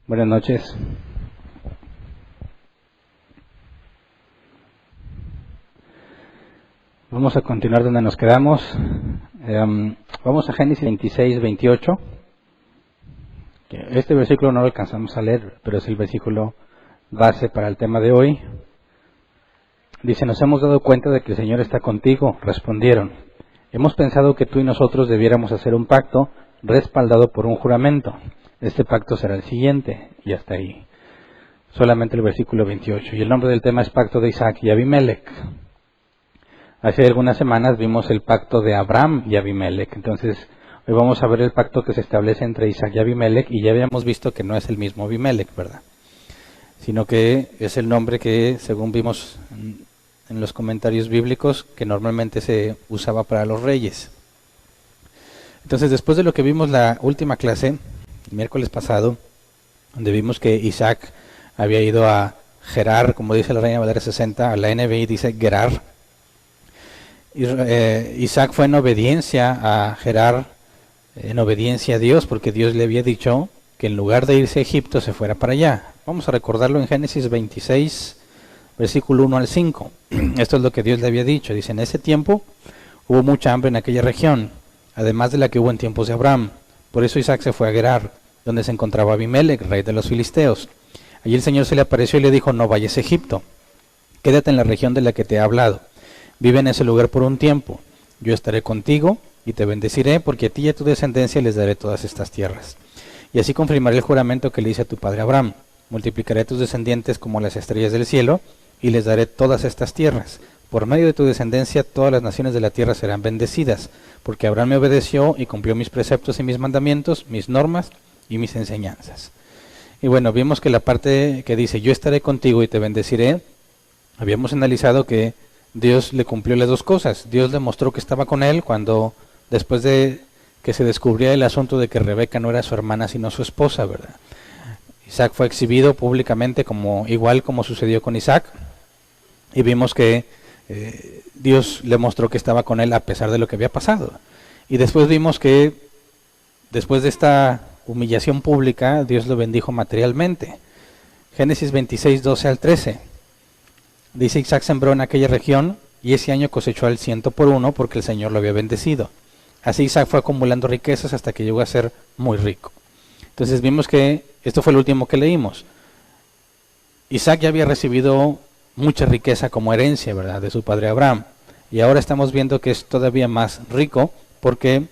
Buenas noches. Vamos a continuar donde nos quedamos. Vamos a Génesis 26, 28. Este versículo no lo alcanzamos a leer, pero es el versículo base para el tema de hoy. Dice: nos hemos dado cuenta de que el Señor está contigo. Respondieron: hemos pensado que tú y nosotros debiéramos hacer un pacto respaldado por un juramento. Este pacto será el siguiente. Y hasta ahí. Solamente el versículo 28. Y el nombre del tema es Pacto de Isaac y Abimelech. Hace algunas semanas vimos el pacto de Abraham y Abimelech. Entonces, hoy vamos a ver el pacto que se establece entre Isaac y Abimelech. Y ya habíamos visto que no es el mismo Abimelech, ¿verdad? Sino que es el nombre que, según vimos en los comentarios bíblicos, que normalmente se usaba para los reyes. Entonces, después de lo que vimos la última clase, el miércoles pasado, donde vimos que Isaac había ido a Gerar, como dice la Reina Valera 60, a la NBI dice Gerar. Isaac fue en obediencia a Gerar, en obediencia a Dios, porque Dios le había dicho que en lugar de irse a Egipto se fuera para allá. Vamos a recordarlo en Génesis 26, versículo 1 al 5. Esto es lo que Dios le había dicho. Dice: en ese tiempo hubo mucha hambre en aquella región, además de la que hubo en tiempos de Abraham. Por eso Isaac se fue a Gerar, donde se encontraba Abimelech, rey de los filisteos. Allí el Señor se le apareció y le dijo: no vayas a Egipto, quédate en la región de la que te he hablado. Vive en ese lugar por un tiempo. Yo estaré contigo y te bendeciré, porque a ti y a tu descendencia les daré todas estas tierras. Y así confirmaré el juramento que le hice a tu padre Abraham. Multiplicaré a tus descendientes como las estrellas del cielo, y les daré todas estas tierras. Por medio de tu descendencia todas las naciones de la tierra serán bendecidas, porque Abraham me obedeció y cumplió mis preceptos y mis mandamientos, mis normas y mis enseñanzas. Y bueno, vimos que la parte que dice: yo estaré contigo y te bendeciré, habíamos analizado que Dios le cumplió las dos cosas. Dios le mostró que estaba con él cuando, después de que se descubría el asunto de que Rebeca no era su hermana sino su esposa, ¿verdad? Isaac fue exhibido públicamente, igual como sucedió con Isaac, y vimos que Dios le mostró que estaba con él a pesar de lo que había pasado. Y después vimos que después de esta humillación pública, Dios lo bendijo materialmente. Génesis 26, 12 al 13. Dice: Isaac sembró en aquella región y ese año cosechó al 100 por 1, porque el Señor lo había bendecido. Así Isaac fue acumulando riquezas hasta que llegó a ser muy rico. Entonces vimos que esto fue lo último que leímos. Isaac ya había recibido mucha riqueza como herencia, ¿verdad?, de su padre Abraham. Y ahora estamos viendo que es todavía más rico porque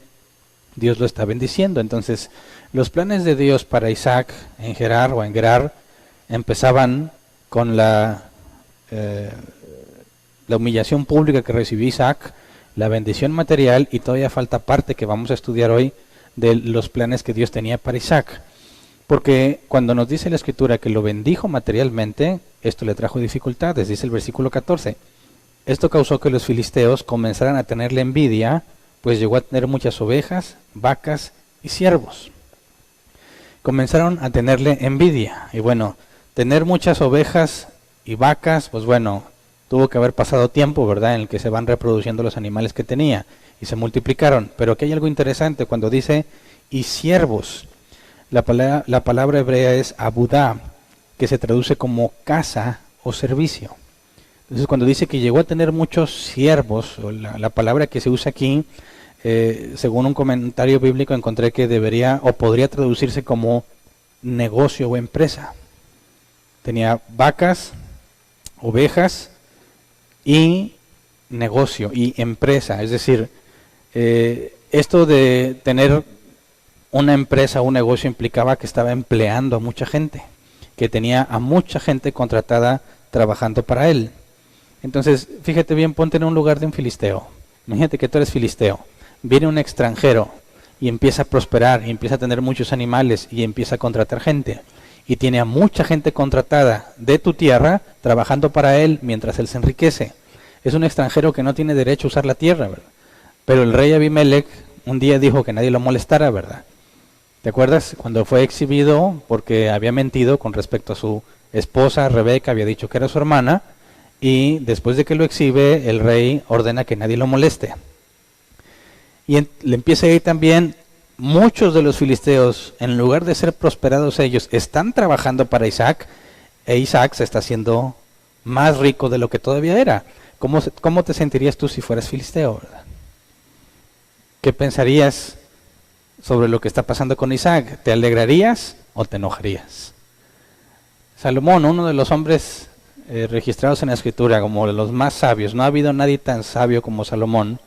Dios lo está bendiciendo. Entonces, los planes de Dios para Isaac en Gerar o en Gerar empezaban con la humillación pública que recibió Isaac, la bendición material, y todavía falta parte que vamos a estudiar hoy de los planes que Dios tenía para Isaac. Porque cuando nos dice la Escritura que lo bendijo materialmente, esto le trajo dificultades. Dice el versículo 14: esto causó que los filisteos comenzaran a tenerle envidia, pues llegó a tener muchas ovejas, vacas y siervos. Comenzaron a tenerle envidia. Y bueno, tener muchas ovejas y vacas, pues bueno, tuvo que haber pasado tiempo, ¿verdad?, en el que se van reproduciendo los animales que tenía y se multiplicaron. Pero aquí hay algo interesante cuando dice y siervos. La palabra hebrea es abudá, que se traduce como casa o servicio. Entonces, cuando dice que llegó a tener muchos siervos, o la palabra que se usa aquí, según un comentario bíblico encontré que debería o podría traducirse como negocio o empresa. Tenía vacas, ovejas y negocio y empresa. Es decir, esto de tener una empresa o un negocio implicaba que estaba empleando a mucha gente, que tenía a mucha gente contratada trabajando para él. Entonces, fíjate bien, ponte en un lugar de un filisteo. Imagínate que tú eres filisteo. Viene un extranjero y empieza a prosperar, y empieza a tener muchos animales, y empieza a contratar gente. Y tiene a mucha gente contratada de tu tierra trabajando para él mientras él se enriquece. Es un extranjero que no tiene derecho a usar la tierra, ¿verdad? Pero el rey Abimelech un día dijo que nadie lo molestara, ¿verdad? ¿Te acuerdas? Cuando fue exhibido porque había mentido con respecto a su esposa Rebeca, había dicho que era su hermana, y después de que lo exhibe, el rey ordena que nadie lo moleste. Y le empieza a ir también muchos de los filisteos, en lugar de ser prosperados ellos, están trabajando para Isaac, e Isaac se está haciendo más rico de lo que todavía era. ¿Cómo te sentirías tú si fueras filisteo, verdad? ¿Qué pensarías sobre lo que está pasando con Isaac? ¿Te alegrarías o te enojarías? Salomón, uno de los hombres registrados en la Escritura como de los más sabios, no ha habido nadie tan sabio como Salomón.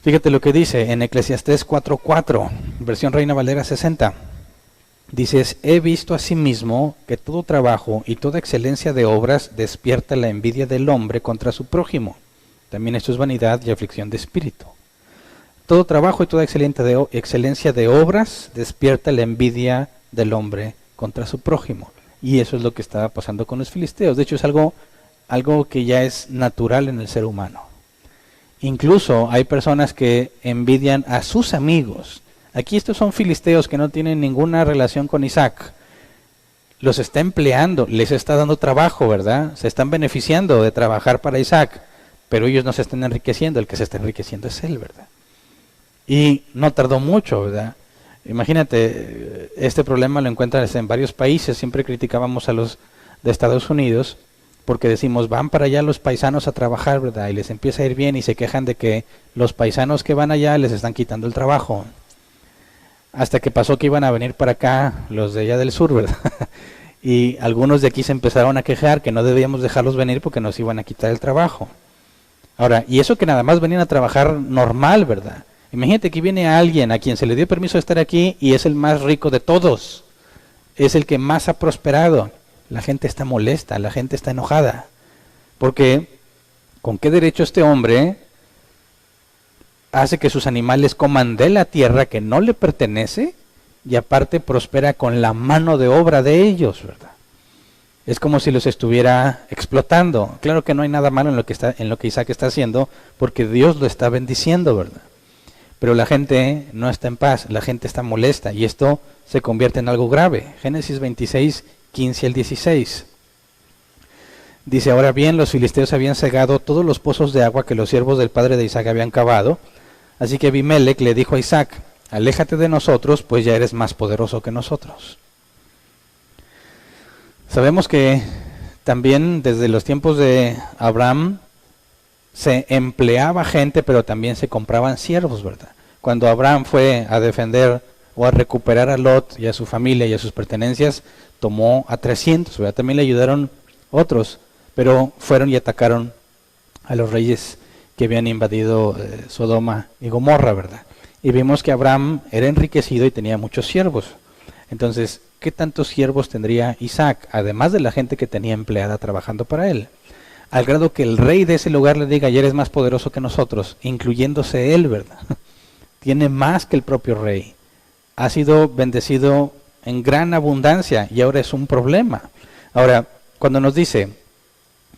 Fíjate lo que dice en Eclesiastés 4:4, versión Reina Valera 60. Dices, he visto asimismo que todo trabajo y toda excelencia de obras despierta la envidia del hombre contra su prójimo. También esto es vanidad y aflicción de espíritu. Todo trabajo y toda excelencia de obras despierta la envidia del hombre contra su prójimo. Y eso es lo que estaba pasando con los filisteos. De hecho, es algo que ya es natural en el ser humano. Incluso hay personas que envidian a sus amigos. Aquí estos son filisteos que no tienen ninguna relación con Isaac. Los está empleando, les está dando trabajo, ¿verdad? Se están beneficiando de trabajar para Isaac, pero ellos no se están enriqueciendo, el que se está enriqueciendo es él, ¿verdad? Y no tardó mucho, ¿verdad? Imagínate, este problema lo encuentras en varios países. Siempre criticábamos a los de Estados Unidos porque decimos, van para allá los paisanos a trabajar, ¿verdad? Y les empieza a ir bien y se quejan de que los paisanos que van allá les están quitando el trabajo. Hasta que pasó que iban a venir para acá los de allá del sur, ¿verdad? Y algunos de aquí se empezaron a quejar que no debíamos dejarlos venir porque nos iban a quitar el trabajo. Ahora, y eso que nada más venían a trabajar normal, ¿verdad? Imagínate que viene alguien a quien se le dio permiso de estar aquí y es el más rico de todos. Es el que más ha prosperado. La gente está molesta, la gente está enojada. Porque, ¿con qué derecho este hombre hace que sus animales coman de la tierra que no le pertenece y aparte prospera con la mano de obra de ellos, ¿verdad? Es como si los estuviera explotando. Claro que no hay nada malo en lo que Isaac está haciendo porque Dios lo está bendiciendo, ¿verdad? Pero la gente no está en paz, la gente está molesta y esto se convierte en algo grave. Génesis 26, 15 al 16. Dice, ahora bien, los filisteos habían cegado todos los pozos de agua que los siervos del padre de Isaac habían cavado. Así que Abimelec le dijo a Isaac, aléjate de nosotros, pues ya eres más poderoso que nosotros. Sabemos que también desde los tiempos de Abraham se empleaba gente, pero también se compraban siervos, ¿verdad? Cuando Abraham fue a defender o a recuperar a Lot y a su familia y a sus pertenencias, tomó a 300, ¿verdad? También le ayudaron otros, pero fueron y atacaron a los reyes que habían invadido Sodoma y Gomorra, ¿verdad? Y vimos que Abraham era enriquecido y tenía muchos siervos. Entonces, ¿qué tantos siervos tendría Isaac, además de la gente que tenía empleada trabajando para él? Al grado que el rey de ese lugar le diga, ya eres más poderoso que nosotros, incluyéndose él, ¿verdad? Tiene más que el propio rey. Ha sido bendecido en gran abundancia y ahora es un problema. Ahora, cuando nos dice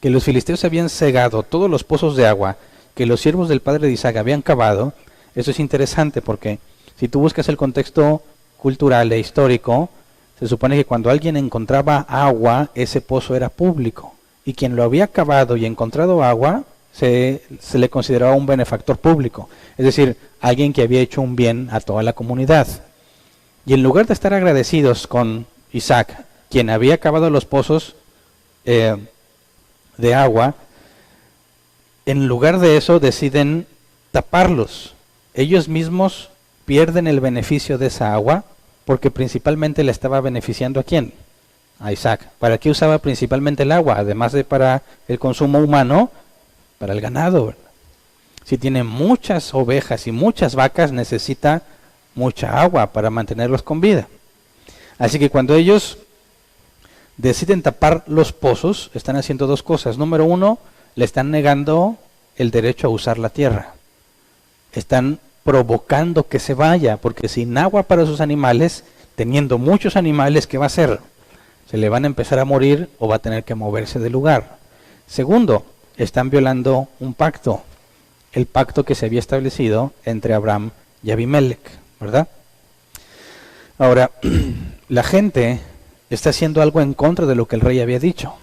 que los filisteos habían cegado todos los pozos de agua que los siervos del padre de Isaac habían cavado, eso es interesante porque si tú buscas el contexto cultural e histórico, se supone que cuando alguien encontraba agua, ese pozo era público. Y quien lo había cavado y encontrado agua, se le consideraba un benefactor público. Es decir, alguien que había hecho un bien a toda la comunidad. Y en lugar de estar agradecidos con Isaac, quien había cavado los pozos de agua, en lugar de eso deciden taparlos. Ellos mismos pierden el beneficio de esa agua porque principalmente le estaba beneficiando ¿a quién? A Isaac. ¿Para qué usaba principalmente el agua? Además de para el consumo humano, para el ganado, ¿verdad? Si tiene muchas ovejas y muchas vacas, necesita mucha agua para mantenerlos con vida. Así que cuando ellos deciden tapar los pozos, están haciendo dos cosas. Número uno, le están negando el derecho a usar la tierra. Están provocando que se vaya, porque sin agua para sus animales, teniendo muchos animales, ¿qué va a hacer? Se le van a empezar a morir o va a tener que moverse del lugar. Segundo, están violando un pacto, el pacto que se había establecido entre Abraham y Abimelec, ¿verdad? Ahora, la gente está haciendo algo en contra de lo que el rey había dicho.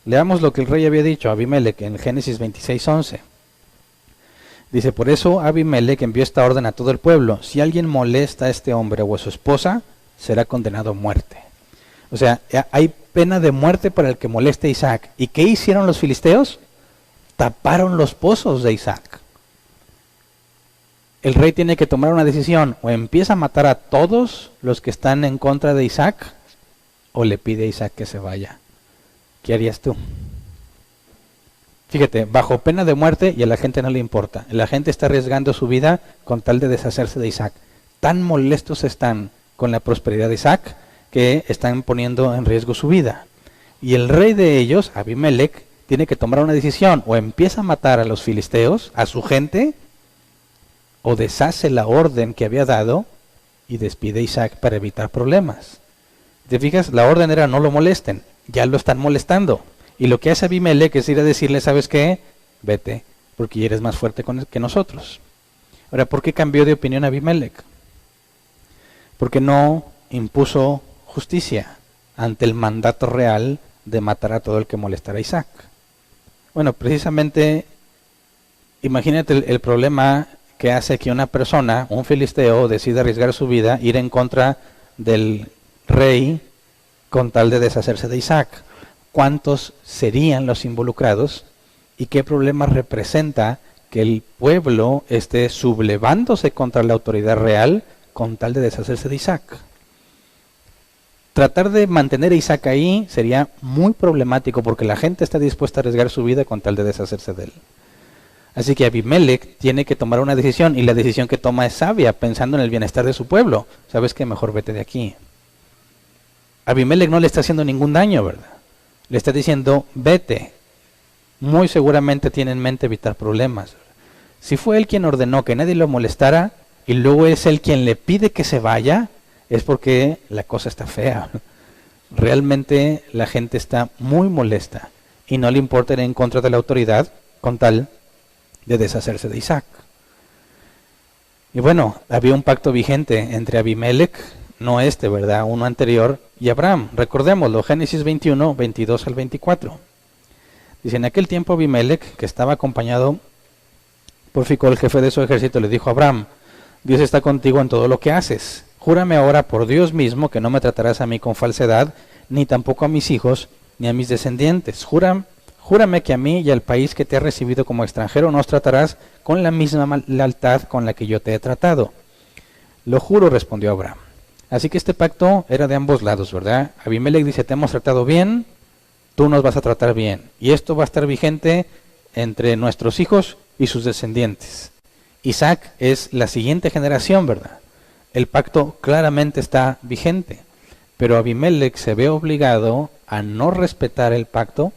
Leamos lo que el rey había dicho a Abimelec en Génesis 26:11. Dice, por eso Abimelech envió esta orden a todo el pueblo: si alguien molesta a este hombre o a su esposa, será condenado a muerte. O sea, hay pena de muerte para el que moleste a Isaac. ¿Y qué hicieron los filisteos? Taparon los pozos de Isaac. El rey tiene que tomar una decisión: o empieza a matar a todos los que están en contra de Isaac, o le pide a Isaac que se vaya. ¿Qué harías tú? Fíjate, bajo pena de muerte, y a la gente no le importa. La gente está arriesgando su vida con tal de deshacerse de Isaac. Tan molestos están con la prosperidad de Isaac que están poniendo en riesgo su vida. Y el rey de ellos, Abimelech, tiene que tomar una decisión: o empieza a matar a los filisteos, a su gente, o deshace la orden que había dado y despide a Isaac para evitar problemas. ¿Te fijas? La orden era: no lo molesten. Ya lo están molestando. Y lo que hace Abimelech es ir a decirle: ¿sabes qué? Vete, porque eres más fuerte que nosotros. Ahora, ¿por qué cambió de opinión Abimelech? Porque no impuso justicia ante el mandato real de matar a todo el que molestara a Isaac. Bueno, precisamente, imagínate el problema que hace que una persona, un filisteo, decida arriesgar su vida, ir en contra del rey con tal de deshacerse de Isaac. ¿Cuántos serían los involucrados? ¿Y qué problema representa que el pueblo esté sublevándose contra la autoridad real con tal de deshacerse de Isaac? Tratar de mantener a Isaac ahí sería muy problemático, porque la gente está dispuesta a arriesgar su vida con tal de deshacerse de él. Así que Abimelech tiene que tomar una decisión, y la decisión que toma es sabia, pensando en el bienestar de su pueblo. ¿Sabes qué? Mejor vete de aquí. Abimelech no le está haciendo ningún daño, ¿verdad? Le está diciendo: vete. Muy seguramente tiene en mente evitar problemas. Si fue él quien ordenó que nadie lo molestara, y luego es él quien le pide que se vaya, es porque la cosa está fea. Realmente la gente está muy molesta, y no le importa ir en contra de la autoridad con tal de deshacerse de Isaac. Y bueno, había un pacto vigente entre Abimelech, no este, ¿verdad?, uno anterior, y Abraham. Recordémoslo, Génesis 21, 22 al 24. Dice: en aquel tiempo Abimelech, que estaba acompañado por Ficol, el jefe de su ejército, le dijo a Abraham: Dios está contigo en todo lo que haces. Júrame ahora por Dios mismo que no me tratarás a mí con falsedad, ni tampoco a mis hijos, ni a mis descendientes. Júrame que a mí y al país que te ha recibido como extranjero nos tratarás con la misma lealtad con la que yo te he tratado. Lo juro, respondió Abraham. Así que este pacto era de ambos lados, ¿verdad? Abimelech dice: te hemos tratado bien, tú nos vas a tratar bien. Y esto va a estar vigente entre nuestros hijos y sus descendientes. Isaac es la siguiente generación, ¿verdad? El pacto claramente está vigente. Pero Abimelech se ve obligado a no respetar el pacto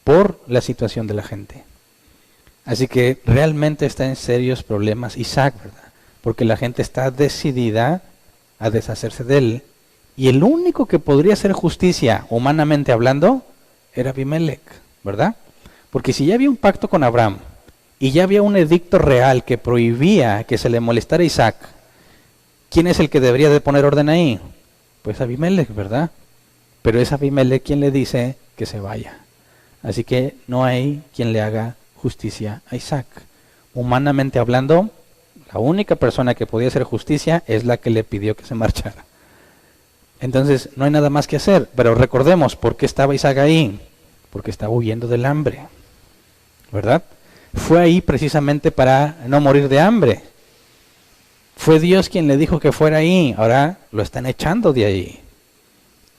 por la situación de la gente. Así que realmente está en serios problemas Isaac, ¿verdad? Porque la gente está decidida a deshacerse de él. Y el único que podría hacer justicia, humanamente hablando, era Abimelech, ¿verdad? Porque si ya había un pacto con Abraham, y ya había un edicto real que prohibía que se le molestara a Isaac, ¿quién es el que debería de poner orden ahí? Pues Abimelech, ¿verdad? Pero es Abimelech quien le dice que se vaya. Así que no hay quien le haga justicia a Isaac. Humanamente hablando, la única persona que podía hacer justicia es la que le pidió que se marchara. Entonces no hay nada más que hacer. Pero recordemos, ¿por qué estaba Isaac ahí? Porque estaba huyendo del hambre, ¿verdad? Fue ahí precisamente para no morir de hambre. Fue Dios quien le dijo que fuera ahí. Ahora lo están echando de ahí.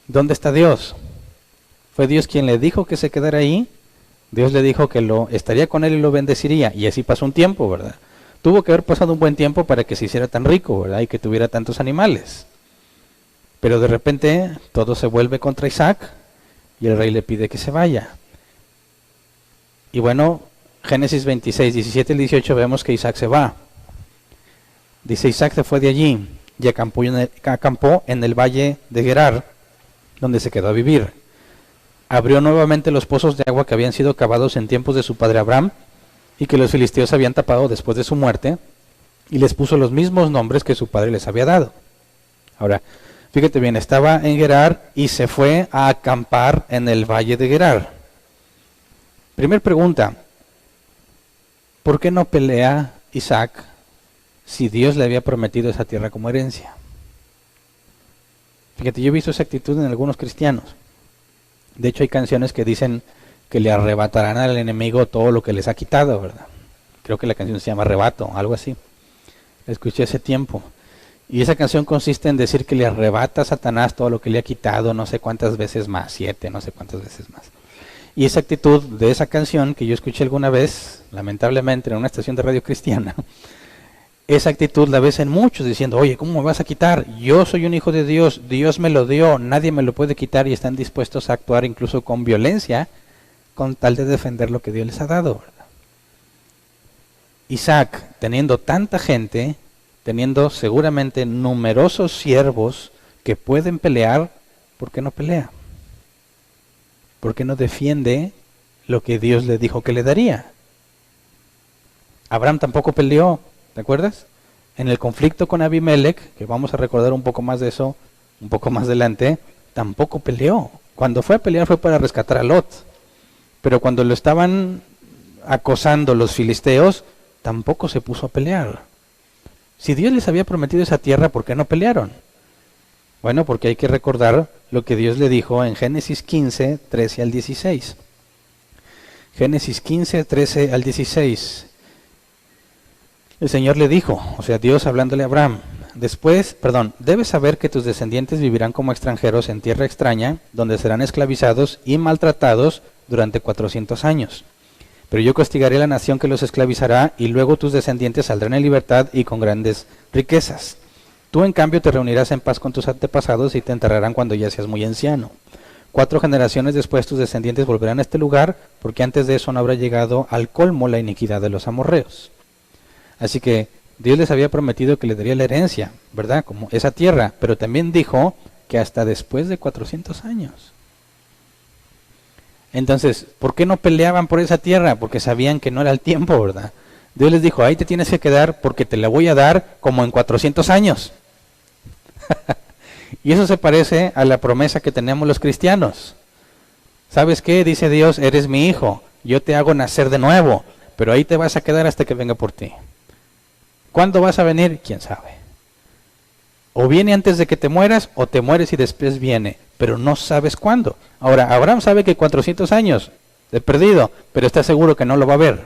¿Dónde está Dios? Fue Dios quien le dijo que se quedara ahí. Dios le dijo que estaría con él y lo bendeciría. Y así pasó un tiempo, ¿verdad? Tuvo que haber pasado un buen tiempo para que se hiciera tan rico, ¿verdad? Y que tuviera tantos animales. Pero de repente todo se vuelve contra Isaac y el rey le pide que se vaya. Y bueno, Génesis 26, 17 y 18 vemos que Isaac se va. Dice: Isaac se fue de allí y acampó en el valle de Gerar, donde se quedó a vivir. Abrió nuevamente los pozos de agua que habían sido cavados en tiempos de su padre Abraham y que los filisteos habían tapado después de su muerte, y les puso los mismos nombres que su padre les había dado. Ahora, fíjate bien, estaba en Gerar y se fue a acampar en el valle de Gerar. Primer pregunta: ¿por qué no pelea Isaac si Dios le había prometido esa tierra como herencia? Fíjate, yo he visto esa actitud en algunos cristianos. De hecho, hay canciones que dicen que le arrebatarán al enemigo todo lo que les ha quitado, ¿verdad? Creo que la canción se llama Arrebato, algo así. La escuché hace tiempo. Y esa canción consiste en decir que le arrebata a Satanás todo lo que le ha quitado, no sé cuántas veces más, 7, no sé cuántas veces más. Y esa actitud de esa canción que yo escuché alguna vez, lamentablemente en una estación de radio cristiana, esa actitud la ves en muchos diciendo, oye, ¿cómo me vas a quitar? Yo soy un hijo de Dios, Dios me lo dio, nadie me lo puede quitar, y están dispuestos a actuar incluso con violencia con tal de defender lo que Dios les ha dado, ¿verdad? Isaac, teniendo tanta gente, teniendo seguramente numerosos siervos que pueden pelear, ¿por qué no pelea? ¿Por qué no defiende lo que Dios le dijo que le daría? Abraham tampoco peleó, ¿te acuerdas? En el conflicto con Abimelech, que vamos a recordar un poco más de eso un poco más adelante, tampoco peleó. Cuando fue a pelear fue para rescatar a Lot. Pero cuando lo estaban acosando los filisteos, tampoco se puso a pelear. Si Dios les había prometido esa tierra, ¿por qué no pelearon? Bueno, porque hay que recordar lo que Dios le dijo en Génesis 15, 13 al 16. Génesis 15, 13 al 16. El Señor le dijo, o sea, Dios hablándole a Abraham, debes saber que tus descendientes vivirán como extranjeros en tierra extraña, donde serán esclavizados y maltratados durante 400 años. Pero yo castigaré a la nación que los esclavizará, y luego tus descendientes saldrán en libertad y con grandes riquezas. Tú, en cambio, te reunirás en paz con tus antepasados y te enterrarán cuando ya seas muy anciano. 4 generaciones después tus descendientes volverán a este lugar, porque antes de eso no habrá llegado al colmo la iniquidad de los amorreos. Así que Dios les había prometido que les daría la herencia, ¿verdad? Como esa tierra, pero también dijo que hasta después de 400 años. Entonces, ¿por qué no peleaban por esa tierra? Porque sabían que no era el tiempo, ¿verdad? Dios les dijo, ahí te tienes que quedar porque te la voy a dar como en 400 años. Y eso se parece a la promesa que tenemos los cristianos. ¿Sabes qué? Dice Dios, eres mi hijo, yo te hago nacer de nuevo, pero ahí te vas a quedar hasta que venga por ti. ¿Cuándo vas a venir? ¿Quién sabe? O viene antes de que te mueras, o te mueres y después viene, pero no sabes cuándo. Ahora, Abraham sabe que 400 años de perdido, pero está seguro que no lo va a ver.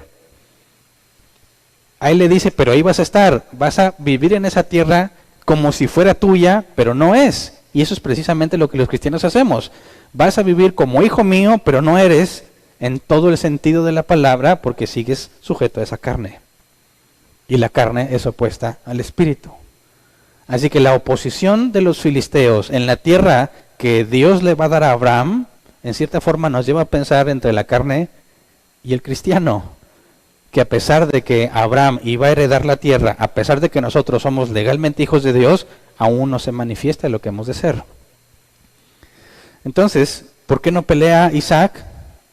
A él le dice, pero ahí vas a estar, vas a vivir en esa tierra como si fuera tuya, pero no es. Y eso es precisamente lo que los cristianos hacemos. Vas a vivir como hijo mío, pero no eres en todo el sentido de la palabra, porque sigues sujeto a esa carne. Y la carne es opuesta al espíritu. Así que la oposición de los filisteos en la tierra que Dios le va a dar a Abraham, en cierta forma nos lleva a pensar entre la carne y el cristiano, que a pesar de que Abraham iba a heredar la tierra, a pesar de que nosotros somos legalmente hijos de Dios, aún no se manifiesta lo que hemos de ser. Entonces, ¿por qué no pelea Isaac?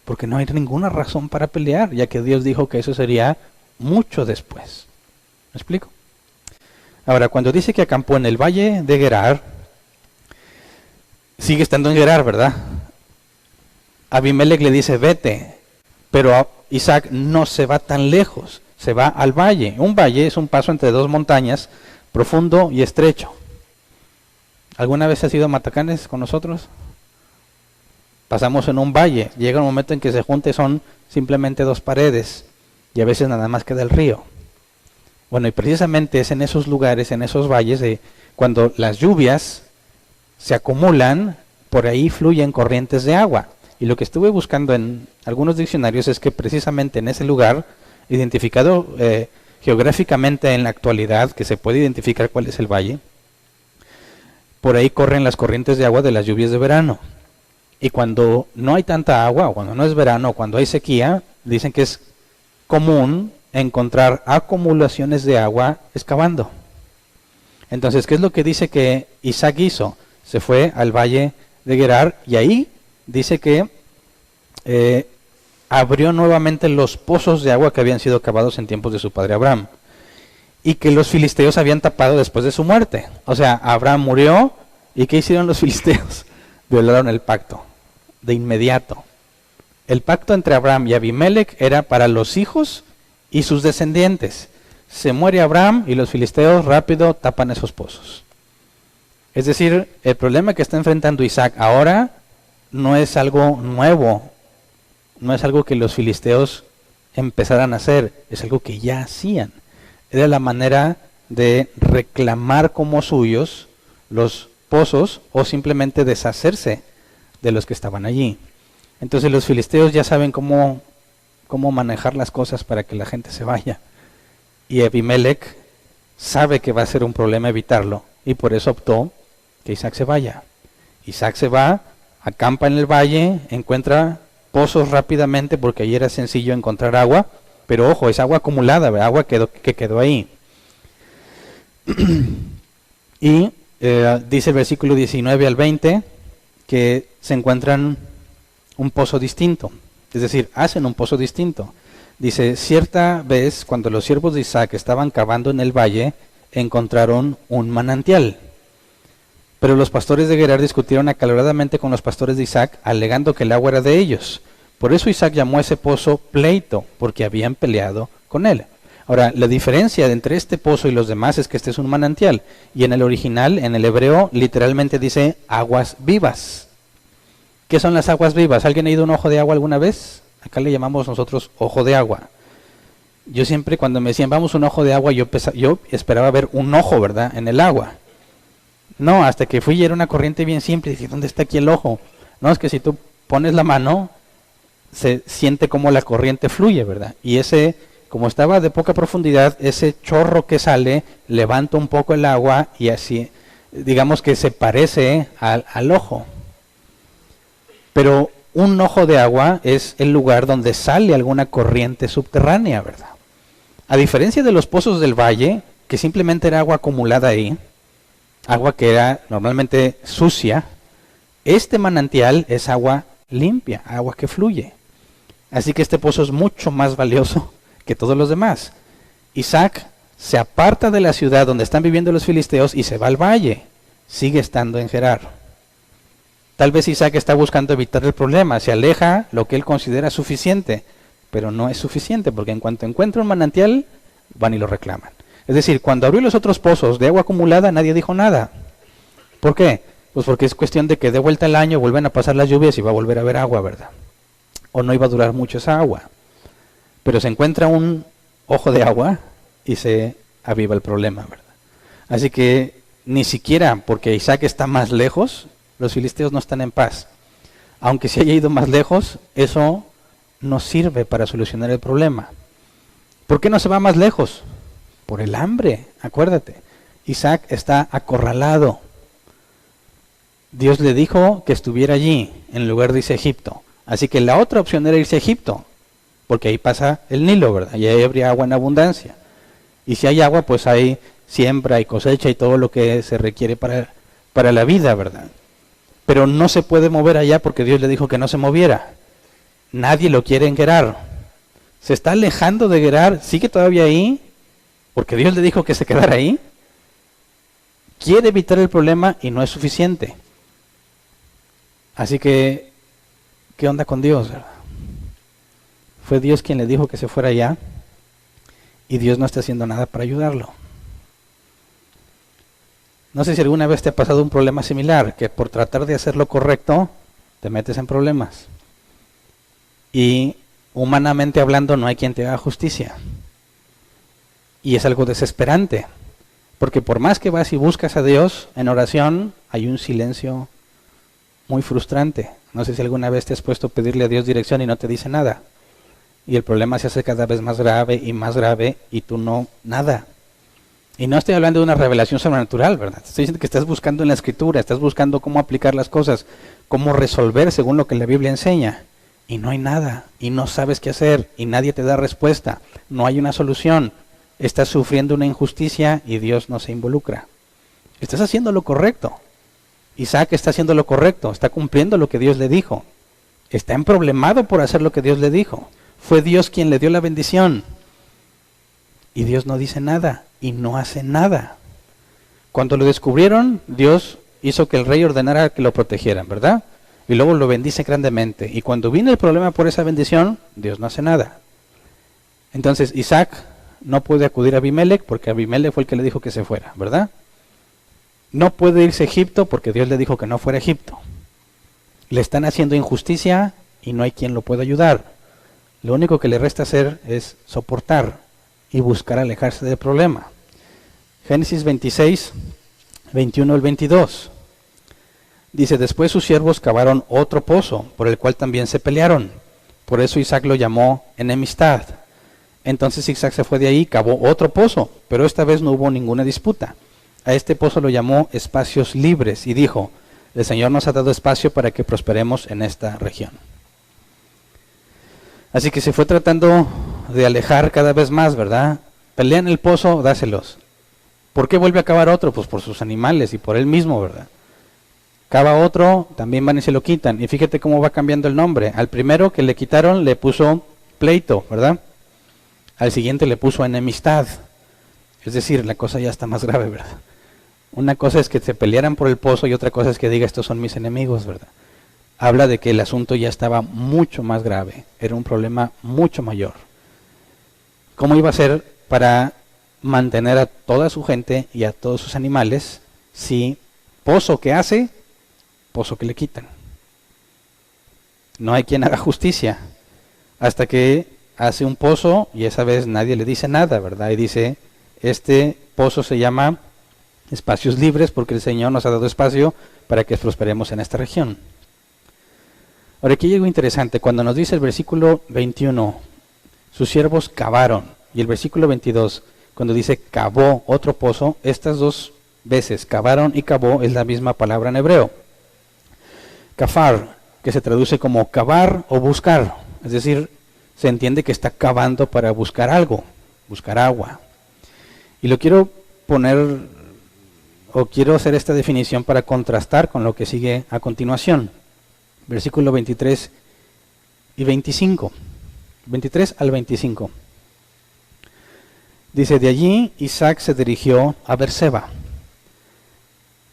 Porque no hay ninguna razón para pelear, ya que Dios dijo que eso sería mucho después. ¿Me explico? Ahora, cuando dice que acampó en el valle de Gerar, sigue estando en Gerar, ¿verdad? Abimelech le dice, vete, pero Isaac no se va tan lejos, se va al valle. Un valle es un paso entre 2 montañas, profundo y estrecho. ¿Alguna vez has ido a Matacanes con nosotros? Pasamos en un valle, llega un momento en que se junte, son simplemente 2 paredes, y a veces nada más queda el río. Bueno, y precisamente es en esos lugares, en esos valles, cuando las lluvias se acumulan, por ahí fluyen corrientes de agua. Y lo que estuve buscando en algunos diccionarios es que precisamente en ese lugar, identificado geográficamente en la actualidad, que se puede identificar cuál es el valle, por ahí corren las corrientes de agua de las lluvias de verano. Y cuando no hay tanta agua, o cuando no es verano, o cuando hay sequía, dicen que es común encontrar acumulaciones de agua excavando. Entonces, ¿qué es lo que dice que Isaac hizo? Se fue al valle de Gerar y ahí dice que abrió nuevamente los pozos de agua que habían sido cavados en tiempos de su padre Abraham y que los filisteos habían tapado después de su muerte. O sea, Abraham murió y ¿qué hicieron los filisteos? Violaron el pacto de inmediato. El pacto entre Abraham y Abimelech era para los hijos y sus descendientes. Se muere Abraham y los filisteos rápido tapan esos pozos. Es decir, el problema que está enfrentando Isaac ahora no es algo nuevo, no es algo que los filisteos empezaran a hacer, es algo que ya hacían. Era la manera de reclamar como suyos los pozos o simplemente deshacerse de los que estaban allí. Entonces los filisteos ya saben cómo manejar las cosas para que la gente se vaya. Y Abimelech sabe que va a ser un problema evitarlo y por eso optó que Isaac se vaya. Isaac se va, acampa en el valle, encuentra pozos rápidamente porque allí era sencillo encontrar agua, pero ojo, es agua acumulada, agua que quedó ahí. Y dice el versículo 19 al 20 que se encuentran un pozo distinto, es decir, hacen un pozo distinto. Dice, cierta vez cuando los siervos de Isaac estaban cavando en el valle, encontraron un manantial. Pero los pastores de Gerar discutieron acaloradamente con los pastores de Isaac, alegando que el agua era de ellos. Por eso Isaac llamó a ese pozo pleito, porque habían peleado con él. Ahora, la diferencia entre este pozo y los demás es que este es un manantial. Y en el original, en el hebreo, literalmente dice aguas vivas. ¿Qué son las aguas vivas? ¿Alguien ha ido a un ojo de agua alguna vez? Acá le llamamos nosotros ojo de agua. Yo siempre cuando me decían vamos a un ojo de agua, yo esperaba ver un ojo, ¿verdad?, en el agua. No, hasta que fui y era una corriente bien simple. Y dije, ¿dónde está aquí el ojo? No, es que si tú pones la mano, se siente como la corriente fluye, ¿verdad? Y ese, como estaba de poca profundidad, ese chorro que sale levanta un poco el agua y así, digamos que se parece al ojo. Pero un ojo de agua es el lugar donde sale alguna corriente subterránea, ¿verdad? A diferencia de los pozos del valle, que simplemente era agua acumulada ahí, agua que era normalmente sucia, este manantial es agua limpia, agua que fluye. Así que este pozo es mucho más valioso que todos los demás. Isaac se aparta de la ciudad donde están viviendo los filisteos y se va al valle. Sigue estando en Gerar. Tal vez Isaac está buscando evitar el problema, se aleja lo que él considera suficiente, pero no es suficiente porque en cuanto encuentra un manantial, van y lo reclaman. Es decir, cuando abrió los otros pozos de agua acumulada, nadie dijo nada. ¿Por qué? Pues porque es cuestión de que de vuelta al año vuelven a pasar las lluvias y va a volver a haber agua, ¿verdad? O no iba a durar mucho esa agua. Pero se encuentra un ojo de agua y se aviva el problema, ¿verdad? Así que ni siquiera porque Isaac está más lejos, los filisteos no están en paz. Aunque se haya ido más lejos, eso no sirve para solucionar el problema. ¿Por qué no se va más lejos? Por el hambre, acuérdate. Isaac está acorralado. Dios le dijo que estuviera allí, en lugar de irse a Egipto. Así que la otra opción era irse a Egipto, porque ahí pasa el Nilo, ¿verdad? Y ahí habría agua en abundancia. Y si hay agua, pues hay siembra y cosecha y todo lo que se requiere para la vida, ¿verdad? Pero no se puede mover allá porque Dios le dijo que no se moviera. Nadie lo quiere en Gerar. Se está alejando de Gerar, sigue todavía ahí, porque Dios le dijo que se quedara ahí. Quiere evitar el problema y no es suficiente. Así que, ¿qué onda con Dios, verdad? Fue Dios quien le dijo que se fuera allá y Dios no está haciendo nada para ayudarlo. No sé si alguna vez te ha pasado un problema similar, que por tratar de hacer lo correcto te metes en problemas. Y humanamente hablando no hay quien te haga justicia. Y es algo desesperante, porque por más que vas y buscas a Dios en oración, hay un silencio muy frustrante. No sé si alguna vez te has puesto a pedirle a Dios dirección y no te dice nada. Y el problema se hace cada vez más grave y tú no, nada. Y no estoy hablando de una revelación sobrenatural, ¿verdad? Estoy diciendo que estás buscando en la Escritura, estás buscando cómo aplicar las cosas, cómo resolver según lo que la Biblia enseña. Y no hay nada, y no sabes qué hacer, y nadie te da respuesta. No hay una solución. Estás sufriendo una injusticia y Dios no se involucra. Estás haciendo lo correcto. Isaac está haciendo lo correcto, está cumpliendo lo que Dios le dijo. Está emproblemado por hacer lo que Dios le dijo. Fue Dios quien le dio la bendición. Y Dios no dice nada y no hace nada. Cuando lo descubrieron, Dios hizo que el rey ordenara que lo protegieran, ¿verdad? Y luego lo bendice grandemente. Y cuando viene el problema por esa bendición, Dios no hace nada. Entonces Isaac no puede acudir a Abimelech porque Abimelech fue el que le dijo que se fuera, ¿verdad? No puede irse a Egipto porque Dios le dijo que no fuera a Egipto. Le están haciendo injusticia y no hay quien lo pueda ayudar. Lo único que le resta hacer es soportar y buscar alejarse del problema. Génesis 26, 21 al 22. Dice, después sus siervos cavaron otro pozo, por el cual también se pelearon. Por eso Isaac lo llamó enemistad. Entonces Isaac se fue de ahí, cavó otro pozo, pero esta vez no hubo ninguna disputa. A este pozo lo llamó espacios libres y dijo, el Señor nos ha dado espacio para que prosperemos en esta región. Así que se fue tratando de alejar cada vez más, ¿verdad? Pelean el pozo, dáselos. ¿Por qué vuelve a cavar otro? Pues por sus animales y por él mismo, ¿verdad? Cava otro, también van y se lo quitan. Y fíjate cómo va cambiando el nombre. Al primero que le quitaron le puso pleito, ¿verdad? Al siguiente le puso enemistad. Es decir, la cosa ya está más grave, ¿verdad? Una cosa es que se pelearan por el pozo y otra cosa es que diga, estos son mis enemigos, ¿verdad? Habla de que el asunto ya estaba mucho más grave. Era un problema mucho mayor. ¿Cómo iba a ser para mantener a toda su gente y a todos sus animales si pozo que hace, pozo que le quitan? No hay quien haga justicia hasta que hace un pozo y esa vez nadie le dice nada, ¿verdad? Y dice, este pozo se llama espacios libres porque el Señor nos ha dado espacio para que prosperemos en esta región. Ahora aquí hay algo interesante, cuando nos dice el versículo 21, sus siervos cavaron, y el versículo 22, cuando dice cavó otro pozo, estas dos veces, cavaron y cavó, es la misma palabra en hebreo. Kafar, que se traduce como cavar o buscar, es decir, se entiende que está cavando para buscar algo, buscar agua. Y lo quiero poner, o quiero hacer esta definición para contrastar con lo que sigue a continuación. Versículo 23 y 25. 23 al 25. Dice, de allí Isaac se dirigió a Beerseba.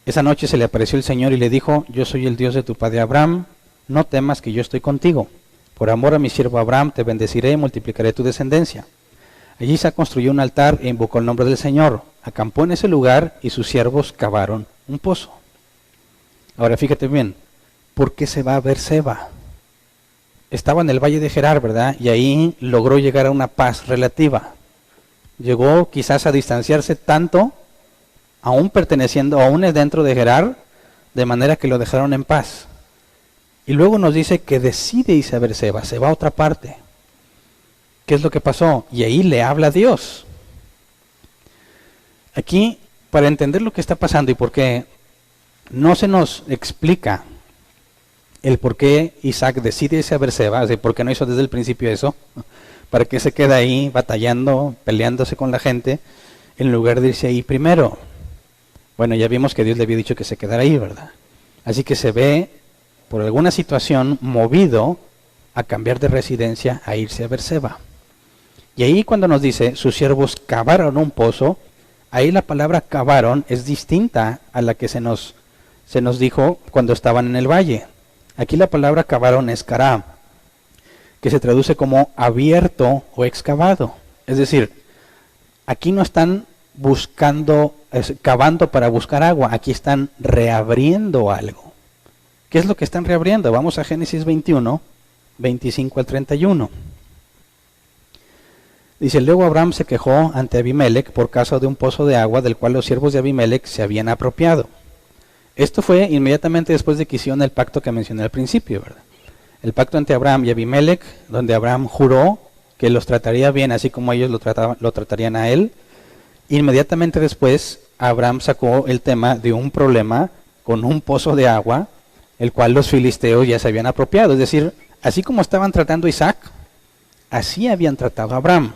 Esa noche se le apareció el Señor y le dijo, yo soy el Dios de tu padre Abraham, no temas que yo estoy contigo. Por amor a mi siervo Abraham te bendeciré y multiplicaré tu descendencia. Allí Isaac construyó un altar e invocó el nombre del Señor. Acampó en ese lugar y sus siervos cavaron un pozo. Ahora fíjate bien, ¿por qué se va a Beerseba? Estaba en el valle de Gerar, ¿verdad? Y ahí logró llegar a una paz relativa. Llegó quizás a distanciarse tanto, aún perteneciendo, aún dentro de Gerar, de manera que lo dejaron en paz. Y luego nos dice que decide irse a Beerseba, se va a otra parte. ¿Qué es lo que pasó? Y ahí le habla a Dios. Aquí, para entender lo que está pasando y por qué no se nos explica el por qué Isaac decide irse a Beerseba, es decir, por qué no hizo desde el principio eso, para qué se queda ahí batallando, peleándose con la gente, en lugar de irse ahí primero. Bueno, ya vimos que Dios le había dicho que se quedara ahí, ¿verdad? Así que se ve, por alguna situación, movido a cambiar de residencia, a irse a Beerseba. Y ahí cuando nos dice, sus siervos cavaron un pozo, ahí la palabra cavaron es distinta a la que se nos dijo cuando estaban en el valle. Aquí la palabra cavaron es cará, que se traduce como abierto o excavado. Es decir, aquí no están cavando para buscar agua, aquí están reabriendo algo. ¿Qué es lo que están reabriendo? Vamos a Génesis 21, 25 al 31. Dice, luego Abraham se quejó ante Abimelech por causa de un pozo de agua del cual los siervos de Abimelech se habían apropiado. Esto fue inmediatamente después de que hicieron el pacto que mencioné al principio, ¿verdad? El pacto entre Abraham y Abimelech, donde Abraham juró que los trataría bien, así como ellos lo tratarían a él. Inmediatamente después, Abraham sacó el tema de un problema con un pozo de agua, el cual los filisteos ya se habían apropiado. Es decir, así como estaban tratando a Isaac, así habían tratado a Abraham.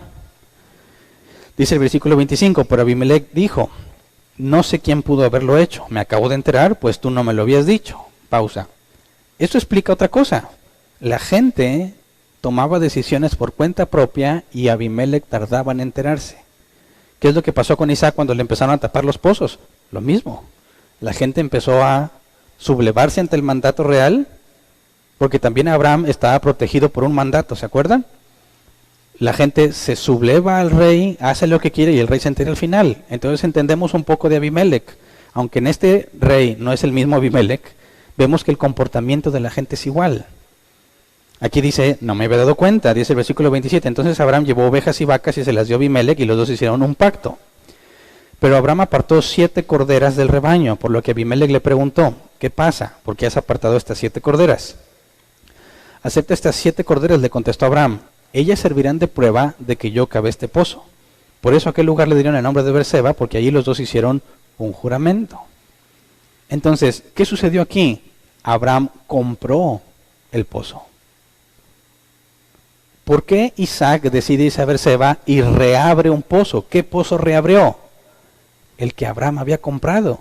Dice el versículo 25, pero Abimelech dijo, no sé quién pudo haberlo hecho, me acabo de enterar, pues tú no me lo habías dicho. Pausa. Esto explica otra cosa. La gente tomaba decisiones por cuenta propia y Abimelech tardaba en enterarse. ¿Qué es lo que pasó con Isaac cuando le empezaron a tapar los pozos? Lo mismo. La gente empezó a sublevarse ante el mandato real, porque también Abraham estaba protegido por un mandato, ¿se acuerdan? la gente se subleva al rey, hace lo que quiere y el rey se entera al final. Entonces entendemos un poco de Abimelech. Aunque en este rey no es el mismo Abimelech, vemos que el comportamiento de la gente es igual. Aquí dice, no me había dado cuenta, dice el versículo 27, entonces Abraham llevó ovejas y vacas y se las dio a Abimelech y los dos hicieron un pacto. Pero Abraham apartó 7 corderas del rebaño, por lo que Abimelech le preguntó, ¿qué pasa? ¿Por qué has apartado estas 7 corderas? Acepta estas 7 corderas, le contestó Abraham, ellas servirán de prueba de que yo cavé este pozo. Por eso a aquel lugar le dieron el nombre de Beerseba, porque allí los dos hicieron un juramento. Entonces, ¿qué sucedió aquí? Abraham compró el pozo. ¿Por qué Isaac decide irse a Beerseba y reabre un pozo? ¿Qué pozo reabrió? El que Abraham había comprado.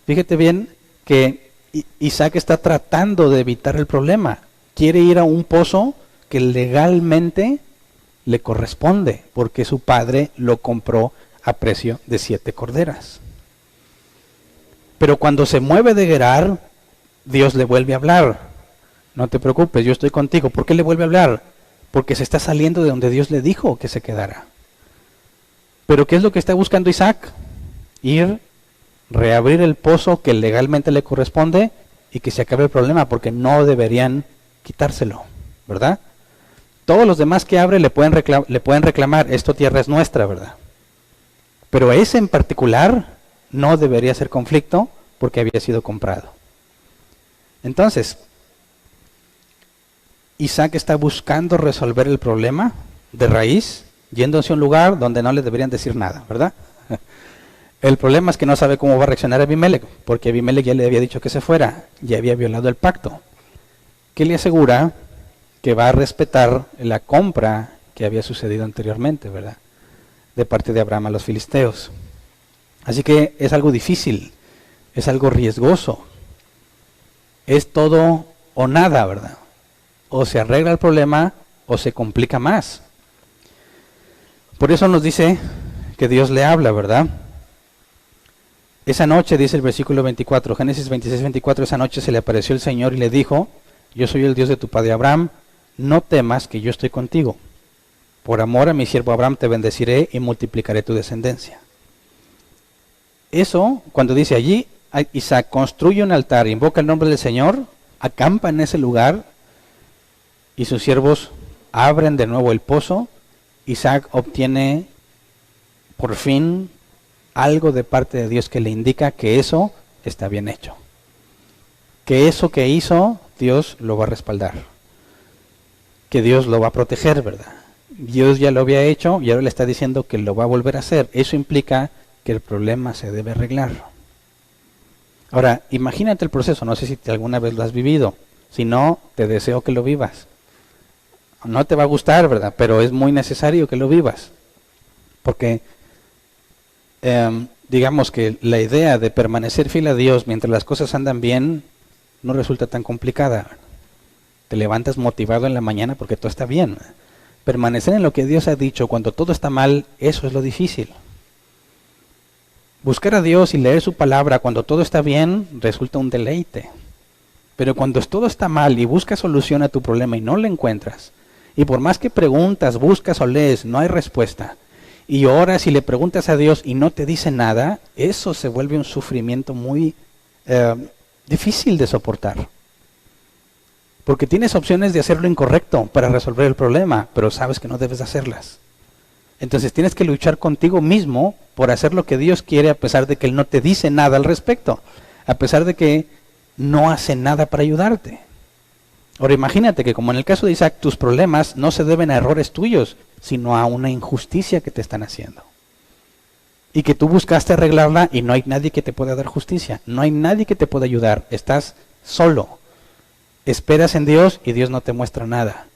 Fíjate bien que Isaac está tratando de evitar el problema. Quiere ir a un pozo que legalmente le corresponde, porque su padre lo compró a precio de 7 corderas. Pero cuando se mueve de Gerar, Dios le vuelve a hablar. No te preocupes, yo estoy contigo. ¿Por qué le vuelve a hablar? Porque se está saliendo de donde Dios le dijo que se quedara. Pero ¿qué es lo que está buscando Isaac? Ir, reabrir el pozo que legalmente le corresponde y que se acabe el problema, porque no deberían quitárselo, ¿verdad? Todos los demás que abre le pueden reclamar, esto tierra es nuestra, ¿verdad? Pero ese en particular no debería ser conflicto porque había sido comprado. Entonces, Isaac está buscando resolver el problema de raíz, yéndose a un lugar donde no le deberían decir nada, ¿verdad? El problema es que no sabe cómo va a reaccionar Abimelech, porque Abimelech ya le había dicho que se fuera, ya había violado el pacto. ¿Qué le asegura? Que va a respetar la compra que había sucedido anteriormente, ¿verdad? De parte de Abraham a los filisteos. Así que es algo difícil, es algo riesgoso. Es todo o nada, ¿verdad? O se arregla el problema o se complica más. Por eso nos dice que Dios le habla, ¿verdad? Esa noche, dice el versículo 24, Génesis 26, 24, esa noche se le apareció el Señor y le dijo, yo soy el Dios de tu padre Abraham, no temas que yo estoy contigo. Por amor a mi siervo Abraham te bendeciré y multiplicaré tu descendencia. Eso, cuando dice allí, Isaac construye un altar, invoca el nombre del Señor, acampa en ese lugar y sus siervos abren de nuevo el pozo. Isaac obtiene por fin algo de parte de Dios que le indica que eso está bien hecho. Que eso que hizo, Dios lo va a respaldar. Que Dios lo va a proteger, ¿verdad? Dios ya lo había hecho y ahora le está diciendo que lo va a volver a hacer. Eso implica que el problema se debe arreglar. Ahora, imagínate el proceso, no sé si alguna vez lo has vivido. Si no, te deseo que lo vivas. No te va a gustar, ¿verdad? Pero es muy necesario que lo vivas. Porque digamos que la idea de permanecer fiel a Dios mientras las cosas andan bien no resulta tan complicada. Te levantas motivado en la mañana porque todo está bien. Permanecer en lo que Dios ha dicho cuando todo está mal, eso es lo difícil. Buscar a Dios y leer su palabra cuando todo está bien resulta un deleite. Pero cuando todo está mal y buscas solución a tu problema y no la encuentras, y por más que preguntas, buscas o lees, no hay respuesta, y oras y le preguntas a Dios y no te dice nada, eso se vuelve un sufrimiento muy difícil de soportar. Porque tienes opciones de hacer lo incorrecto para resolver el problema, pero sabes que no debes hacerlas. Entonces tienes que luchar contigo mismo por hacer lo que Dios quiere a pesar de que Él no te dice nada al respecto, a pesar de que no hace nada para ayudarte. Ahora imagínate que como en el caso de Isaac, tus problemas no se deben a errores tuyos, sino a una injusticia que te están haciendo. Y que tú buscaste arreglarla y no hay nadie que te pueda dar justicia, no hay nadie que te pueda ayudar, estás solo. Esperas en Dios y Dios no te muestra nada.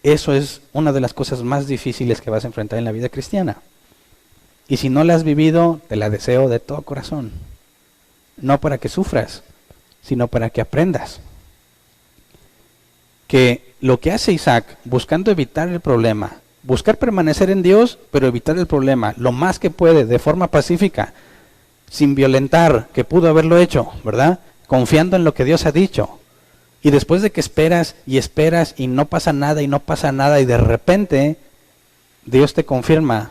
Eso es una de las cosas más difíciles que vas a enfrentar en la vida cristiana. Y si no la has vivido, te la deseo de todo corazón. No para que sufras, sino para que aprendas. Que lo que hace Isaac, buscando evitar el problema, buscar permanecer en Dios, pero evitar el problema, lo más que puede, de forma pacífica, sin violentar, que pudo haberlo hecho, ¿verdad? Confiando en lo que Dios ha dicho. Y después de que esperas y no pasa nada y de repente Dios te confirma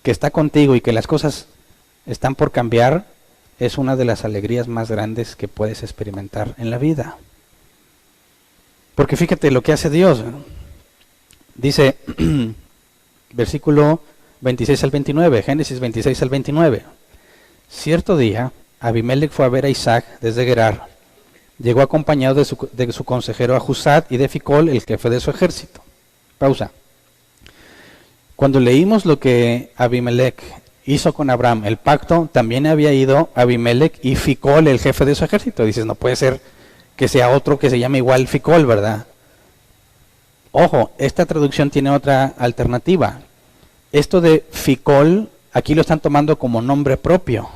que está contigo y que las cosas están por cambiar, es una de las alegrías más grandes que puedes experimentar en la vida. Porque fíjate lo que hace Dios. Dice, versículo 26 al 29, Génesis 26 al 29. Cierto día, Abimelech fue a ver a Isaac desde Gerar. Llegó acompañado de su consejero Ahuzat y de Ficol, el jefe de su ejército. Pausa. Cuando leímos lo que Abimelech hizo con Abraham, el pacto, también había ido Abimelech y Ficol, el jefe de su ejército. Dices, no puede ser que sea otro que se llame igual Ficol, ¿verdad? Ojo, esta traducción tiene otra alternativa. Esto de Ficol, aquí lo están tomando como nombre propio,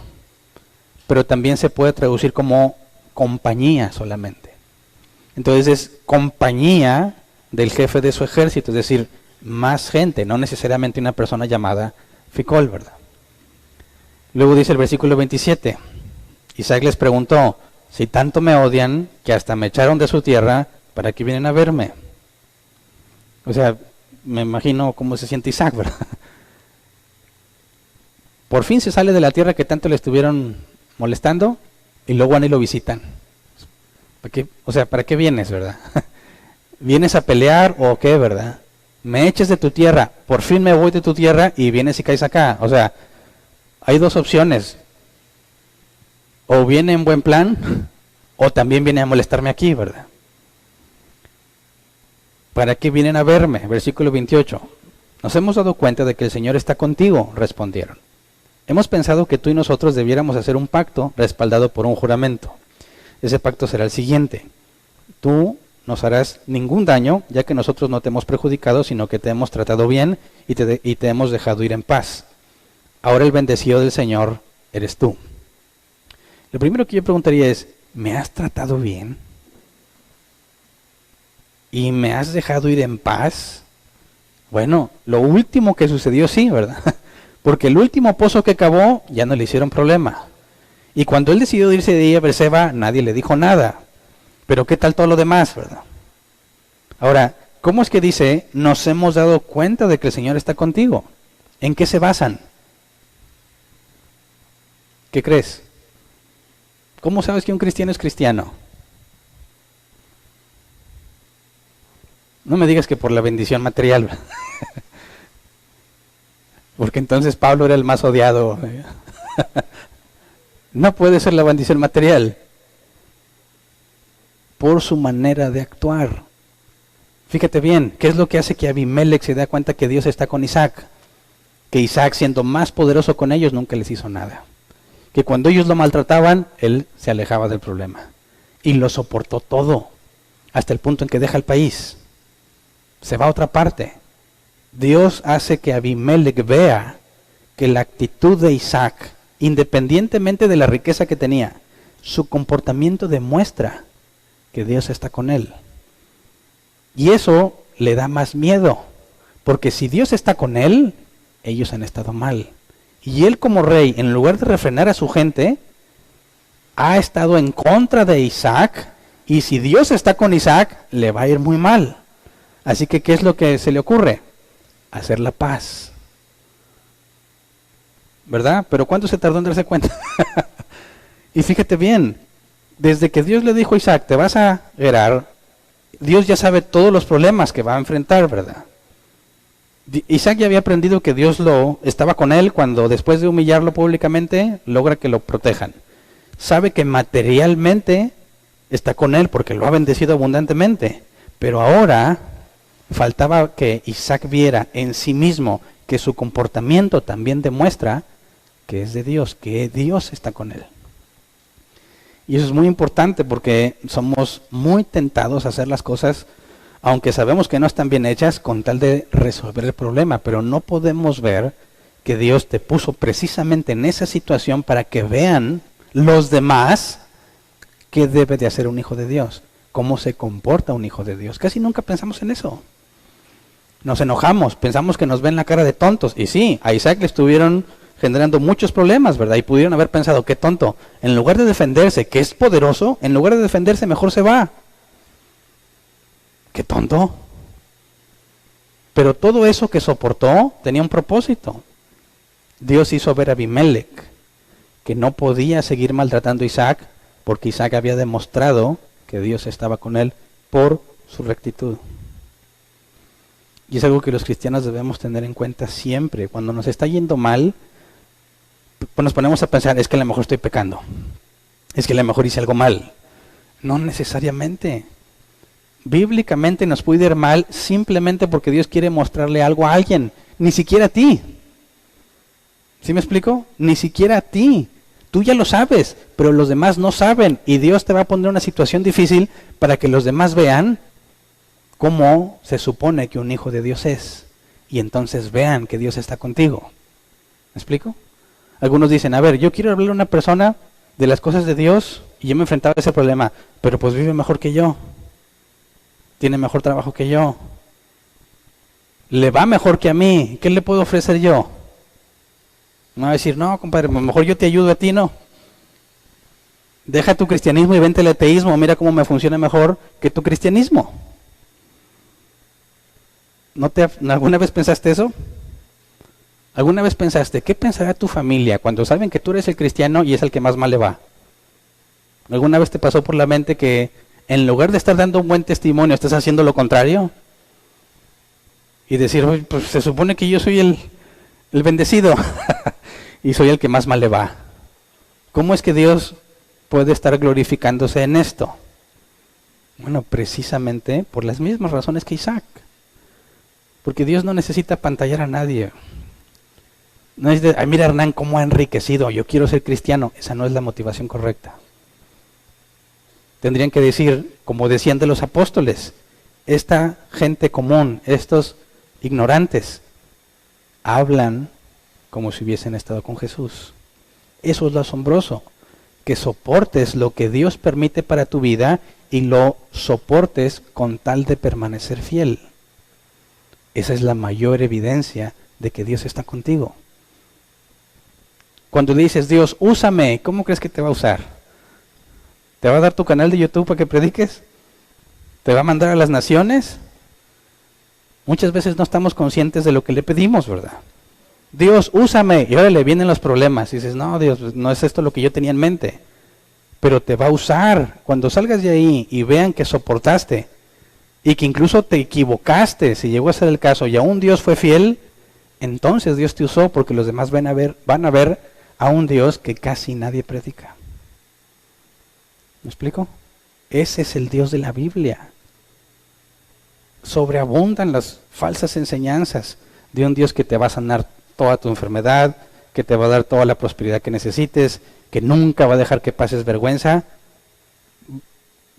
pero también se puede traducir como compañía solamente. Entonces es compañía del jefe de su ejército, es decir, más gente, no necesariamente una persona llamada Ficol, ¿verdad? Luego dice el versículo 27, Isaac les preguntó, si tanto me odian que hasta me echaron de su tierra, ¿para qué vienen a verme? O sea, me imagino cómo se siente Isaac, ¿verdad? Por fin se sale de la tierra que tanto le estuvieron molestando y luego van y lo visitan. ¿Para qué? O sea, ¿para qué vienes, verdad? ¿Vienes a pelear o qué, verdad? Me eches de tu tierra, por fin me voy de tu tierra y vienes y caes acá. O sea, hay dos opciones. O viene en buen plan o también viene a molestarme aquí, ¿verdad? ¿Para qué vienen a verme? Versículo 28. Nos hemos dado cuenta de que el Señor está contigo, respondieron. Hemos pensado que tú y nosotros debiéramos hacer un pacto respaldado por un juramento. Ese pacto será el siguiente. Tú nos harás ningún daño, ya que nosotros no te hemos perjudicado, sino que te hemos tratado bien y te hemos dejado ir en paz. Ahora el bendecido del Señor eres tú. Lo primero que yo preguntaría es, ¿me has tratado bien? ¿Y me has dejado ir en paz? Bueno, lo último que sucedió sí, ¿verdad? Porque el último pozo que cavó ya no le hicieron problema. Y cuando él decidió irse de ahí a Beerseba, nadie le dijo nada. Pero ¿qué tal todo lo demás, verdad? Ahora, ¿cómo es que dice, nos hemos dado cuenta de que el Señor está contigo? ¿En qué se basan? ¿Qué crees? ¿Cómo sabes que un cristiano es cristiano? No me digas que por la bendición material. Porque entonces Pablo era el más odiado. No puede ser la bendición material. Por su manera de actuar. Fíjate bien, ¿qué es lo que hace que Abimelech se dé cuenta que Dios está con Isaac? Que Isaac, siendo más poderoso con ellos, nunca les hizo nada. Que cuando ellos lo maltrataban, él se alejaba del problema. Y lo soportó todo, hasta el punto en que deja el país. Se va a otra parte. Dios hace que Abimelech vea que la actitud de Isaac, independientemente de la riqueza que tenía, su comportamiento demuestra que Dios está con él. Y eso le da más miedo, porque si Dios está con él, ellos han estado mal. Y él como rey, en lugar de refrenar a su gente, ha estado en contra de Isaac, y si Dios está con Isaac, le va a ir muy mal. Así que, ¿qué es lo que se le ocurre? Hacer la paz. ¿Verdad? Pero ¿cuánto se tardó en darse cuenta? Y fíjate bien, desde que Dios le dijo a Isaac, te vas a Gerar, Dios ya sabe todos los problemas que va a enfrentar, ¿verdad? Isaac ya había aprendido que Dios estaba con él cuando después de humillarlo públicamente, logra que lo protejan. Sabe que materialmente está con él porque lo ha bendecido abundantemente. Pero ahora faltaba que Isaac viera en sí mismo que su comportamiento también demuestra que es de Dios, que Dios está con él. Y eso es muy importante porque somos muy tentados a hacer las cosas, aunque sabemos que no están bien hechas, con tal de resolver el problema. Pero no podemos ver que Dios te puso precisamente en esa situación para que vean los demás qué debe de hacer un hijo de Dios, cómo se comporta un hijo de Dios. Casi nunca pensamos en eso. Nos enojamos, pensamos que nos ven la cara de tontos. Y sí, a Isaac le estuvieron generando muchos problemas, ¿verdad? Y pudieron haber pensado, qué tonto. En lugar de defenderse, que es poderoso, en lugar de defenderse, mejor se va. Qué tonto. Pero todo eso que soportó tenía un propósito. Dios hizo ver a Abimelech que no podía seguir maltratando a Isaac porque Isaac había demostrado que Dios estaba con él por su rectitud. Y es algo que los cristianos debemos tener en cuenta siempre. Cuando nos está yendo mal, pues nos ponemos a pensar, es que a lo mejor estoy pecando, es que a lo mejor hice algo mal. No necesariamente. Bíblicamente nos puede ir mal simplemente porque Dios quiere mostrarle algo a alguien, ni siquiera a ti. ¿Sí me explico? Ni siquiera a ti. Tú ya lo sabes, pero los demás no saben, y Dios te va a poner una situación difícil para que los demás vean cómo se supone que un hijo de Dios es, y entonces vean que Dios está contigo. ¿Me explico? Algunos dicen, a ver, yo quiero hablarle a una persona de las cosas de Dios, y yo me enfrentaba a ese problema, pero pues vive mejor que yo, tiene mejor trabajo que yo, le va mejor que a mí, ¿qué le puedo ofrecer yo? Me va a decir, no, compadre, mejor yo te ayudo a ti, no. Deja tu cristianismo y vente al ateísmo, mira cómo me funciona mejor que tu cristianismo. ¿Alguna vez pensaste eso? ¿Alguna vez pensaste, qué pensará tu familia cuando saben que tú eres el cristiano y es el que más mal le va? ¿Alguna vez te pasó por la mente que en lugar de estar dando un buen testimonio, estás haciendo lo contrario? Y decir, pues se supone que yo soy el bendecido y soy el que más mal le va. ¿Cómo es que Dios puede estar glorificándose en esto? Bueno, precisamente por las mismas razones que Isaac. Porque Dios no necesita pantallar a nadie. No es de, ay, mira Hernán cómo ha enriquecido, yo quiero ser cristiano. Esa no es la motivación correcta. Tendrían que decir, como decían de los apóstoles, esta gente común, estos ignorantes, hablan como si hubiesen estado con Jesús. Eso es lo asombroso, que soportes lo que Dios permite para tu vida y lo soportes con tal de permanecer fiel. Esa es la mayor evidencia de que Dios está contigo. Cuando le dices, Dios, úsame, ¿cómo crees que te va a usar? ¿Te va a dar tu canal de YouTube para que prediques? ¿Te va a mandar a las naciones? Muchas veces no estamos conscientes de lo que le pedimos, ¿verdad? Dios, úsame, y ahora le vienen los problemas. Y dices, no, Dios, no es esto lo que yo tenía en mente. Pero te va a usar. Cuando salgas de ahí y vean que soportaste, y que incluso te equivocaste, si llegó a ser el caso, y aún Dios fue fiel, entonces Dios te usó, porque los demás van a ver a un Dios que casi nadie predica. ¿Me explico? Ese es el Dios de la Biblia. Sobreabundan las falsas enseñanzas de un Dios que te va a sanar toda tu enfermedad, que te va a dar toda la prosperidad que necesites, que nunca va a dejar que pases vergüenza.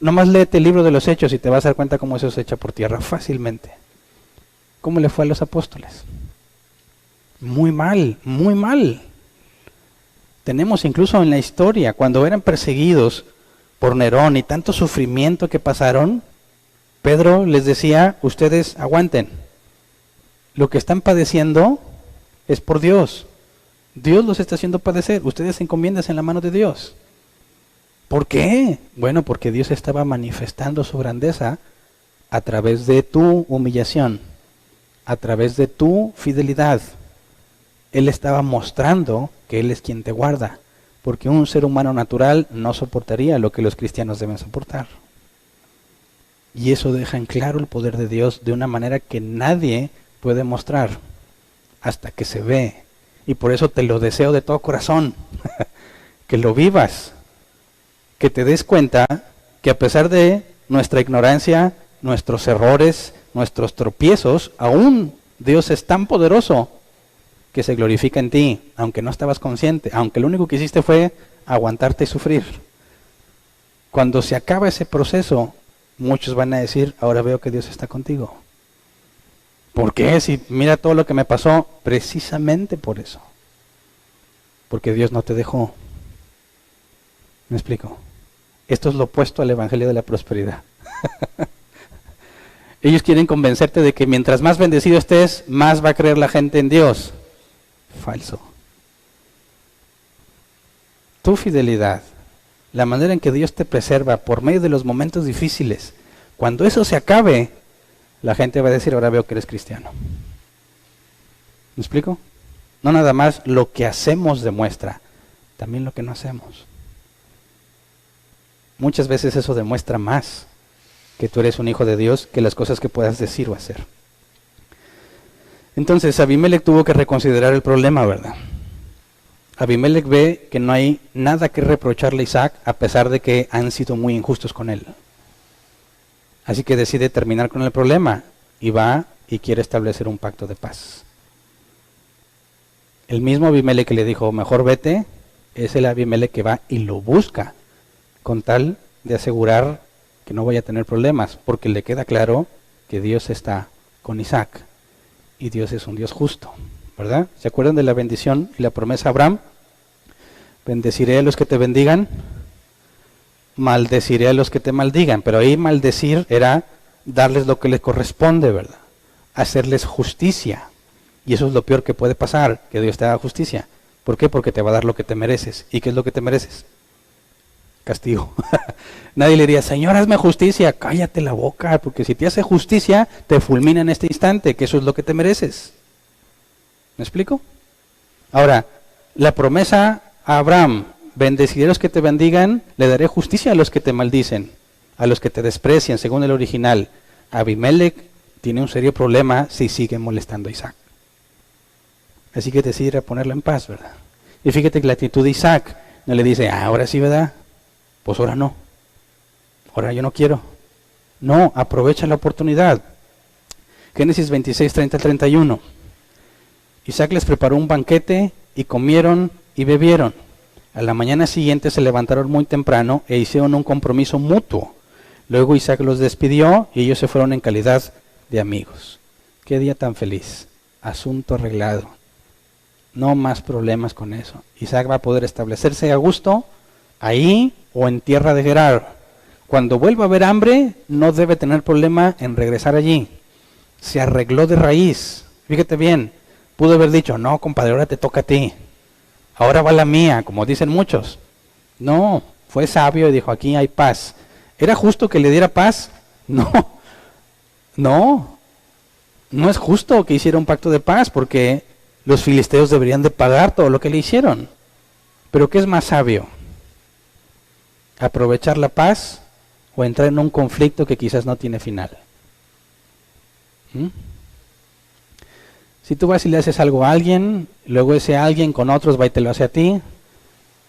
Nomás léete el libro de los Hechos y te vas a dar cuenta cómo eso se echa por tierra fácilmente. ¿Cómo le fue a los apóstoles? Muy mal, muy mal. Tenemos incluso en la historia, cuando eran perseguidos por Nerón y tanto sufrimiento que pasaron, Pedro les decía, ustedes aguanten. Lo que están padeciendo es por Dios. Dios los está haciendo padecer. Ustedes encomiéndense en la mano de Dios. ¿Por qué? Bueno, porque Dios estaba manifestando su grandeza a través de tu humillación, a través de tu fidelidad. Él estaba mostrando que Él es quien te guarda, porque un ser humano natural no soportaría lo que los cristianos deben soportar. Y eso deja en claro el poder de Dios de una manera que nadie puede mostrar hasta que se ve. Y por eso te lo deseo de todo corazón, que lo vivas, que te des cuenta que a pesar de nuestra ignorancia, nuestros errores, nuestros tropiezos, aún Dios es tan poderoso que se glorifica en ti, aunque no estabas consciente, aunque lo único que hiciste fue aguantarte y sufrir. Cuando se acaba ese proceso, muchos van a decir, ahora veo que Dios está contigo. ¿Por qué? Si mira todo lo que me pasó, precisamente por eso. Porque Dios no te dejó. ¿Me explico? Esto es lo opuesto al evangelio de la prosperidad. Ellos quieren convencerte de que mientras más bendecido estés, más va a creer la gente en Dios. Falso. Tu fidelidad, la manera en que Dios te preserva por medio de los momentos difíciles, cuando eso se acabe, la gente va a decir, ahora veo que eres cristiano. ¿Me explico? No nada más lo que hacemos demuestra, también lo que no hacemos. Muchas veces eso demuestra más que tú eres un hijo de Dios que las cosas que puedas decir o hacer. Entonces Abimelech tuvo que reconsiderar el problema, ¿verdad? Abimelech ve que no hay nada que reprocharle a Isaac a pesar de que han sido muy injustos con él. Así que decide terminar con el problema y va y quiere establecer un pacto de paz. El mismo Abimelech que le dijo, mejor vete, es el Abimelech que va y lo busca con tal de asegurar que no vaya a tener problemas, porque le queda claro que Dios está con Isaac y Dios es un Dios justo, ¿verdad? ¿Se acuerdan de la bendición y la promesa a Abraham? Bendeciré a los que te bendigan, maldeciré a los que te maldigan, pero ahí maldecir era darles lo que les corresponde, ¿verdad? Hacerles justicia, y eso es lo peor que puede pasar, que Dios te haga justicia. ¿Por qué? Porque te va a dar lo que te mereces. ¿Y qué es lo que te mereces? Castigo. Nadie le diría, Señor, hazme justicia. Cállate la boca, porque si te hace justicia, te fulmina en este instante, que eso es lo que te mereces. ¿Me explico? Ahora, la promesa a Abraham, bendeciré a los que te bendigan, le daré justicia a los que te maldicen, a los que te desprecian, según el original. Abimelech tiene un serio problema si sigue molestando a Isaac. Así que decide ponerla en paz, ¿verdad? Y fíjate que la actitud de Isaac no le dice, ahora sí, ¿verdad? Pues ahora no. Ahora yo no quiero. No, aprovecha la oportunidad. Génesis 26, 30 al 31. Isaac les preparó un banquete y comieron y bebieron. A la mañana siguiente se levantaron muy temprano e hicieron un compromiso mutuo. Luego Isaac los despidió y ellos se fueron en calidad de amigos. Qué día tan feliz. Asunto arreglado. No más problemas con eso. Isaac va a poder establecerse a gusto ahí o en tierra de Gerar. Cuando vuelva a haber hambre, no debe tener problema en regresar allí. Se arregló de raíz. Fíjate bien, pudo haber dicho, no, compadre, ahora te toca a ti. Ahora va la mía, como dicen muchos. No, fue sabio y dijo, aquí hay paz. ¿Era justo que le diera paz? No, no es justo que hiciera un pacto de paz, porque los filisteos deberían de pagar todo lo que le hicieron. Pero ¿qué es más sabio? ¿Aprovechar la paz o entrar en un conflicto que quizás no tiene final? Si tú vas y le haces algo a alguien, luego ese alguien con otros va y te lo hace a ti,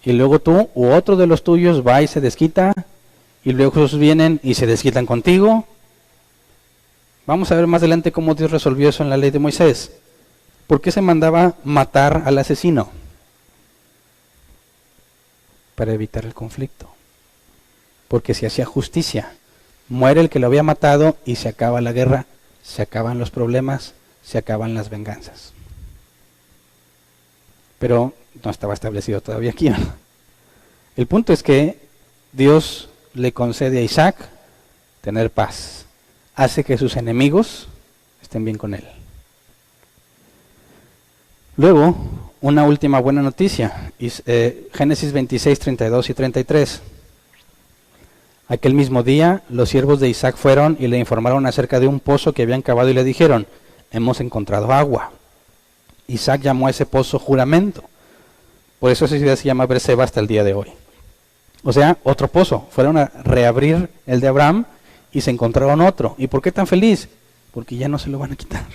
y luego tú u otro de los tuyos va y se desquita, y luego esos vienen y se desquitan contigo. Vamos a ver más adelante cómo Dios resolvió eso en la ley de Moisés. ¿Por qué se mandaba matar al asesino? Para evitar el conflicto. Porque se hacía justicia. Muere el que lo había matado y se acaba la guerra, se acaban los problemas, se acaban las venganzas. Pero no estaba establecido todavía aquí. El punto es que Dios le concede a Isaac tener paz. Hace que sus enemigos estén bien con él. Luego, una última buena noticia. Génesis 26, 32 y 33. Aquel mismo día, los siervos de Isaac fueron y le informaron acerca de un pozo que habían cavado y le dijeron, hemos encontrado agua. Isaac llamó a ese pozo juramento. Por eso esa ciudad se llama Beerseba hasta el día de hoy. O sea, otro pozo. Fueron a reabrir el de Abraham y se encontraron otro. ¿Y por qué tan feliz? Porque ya no se lo van a quitar.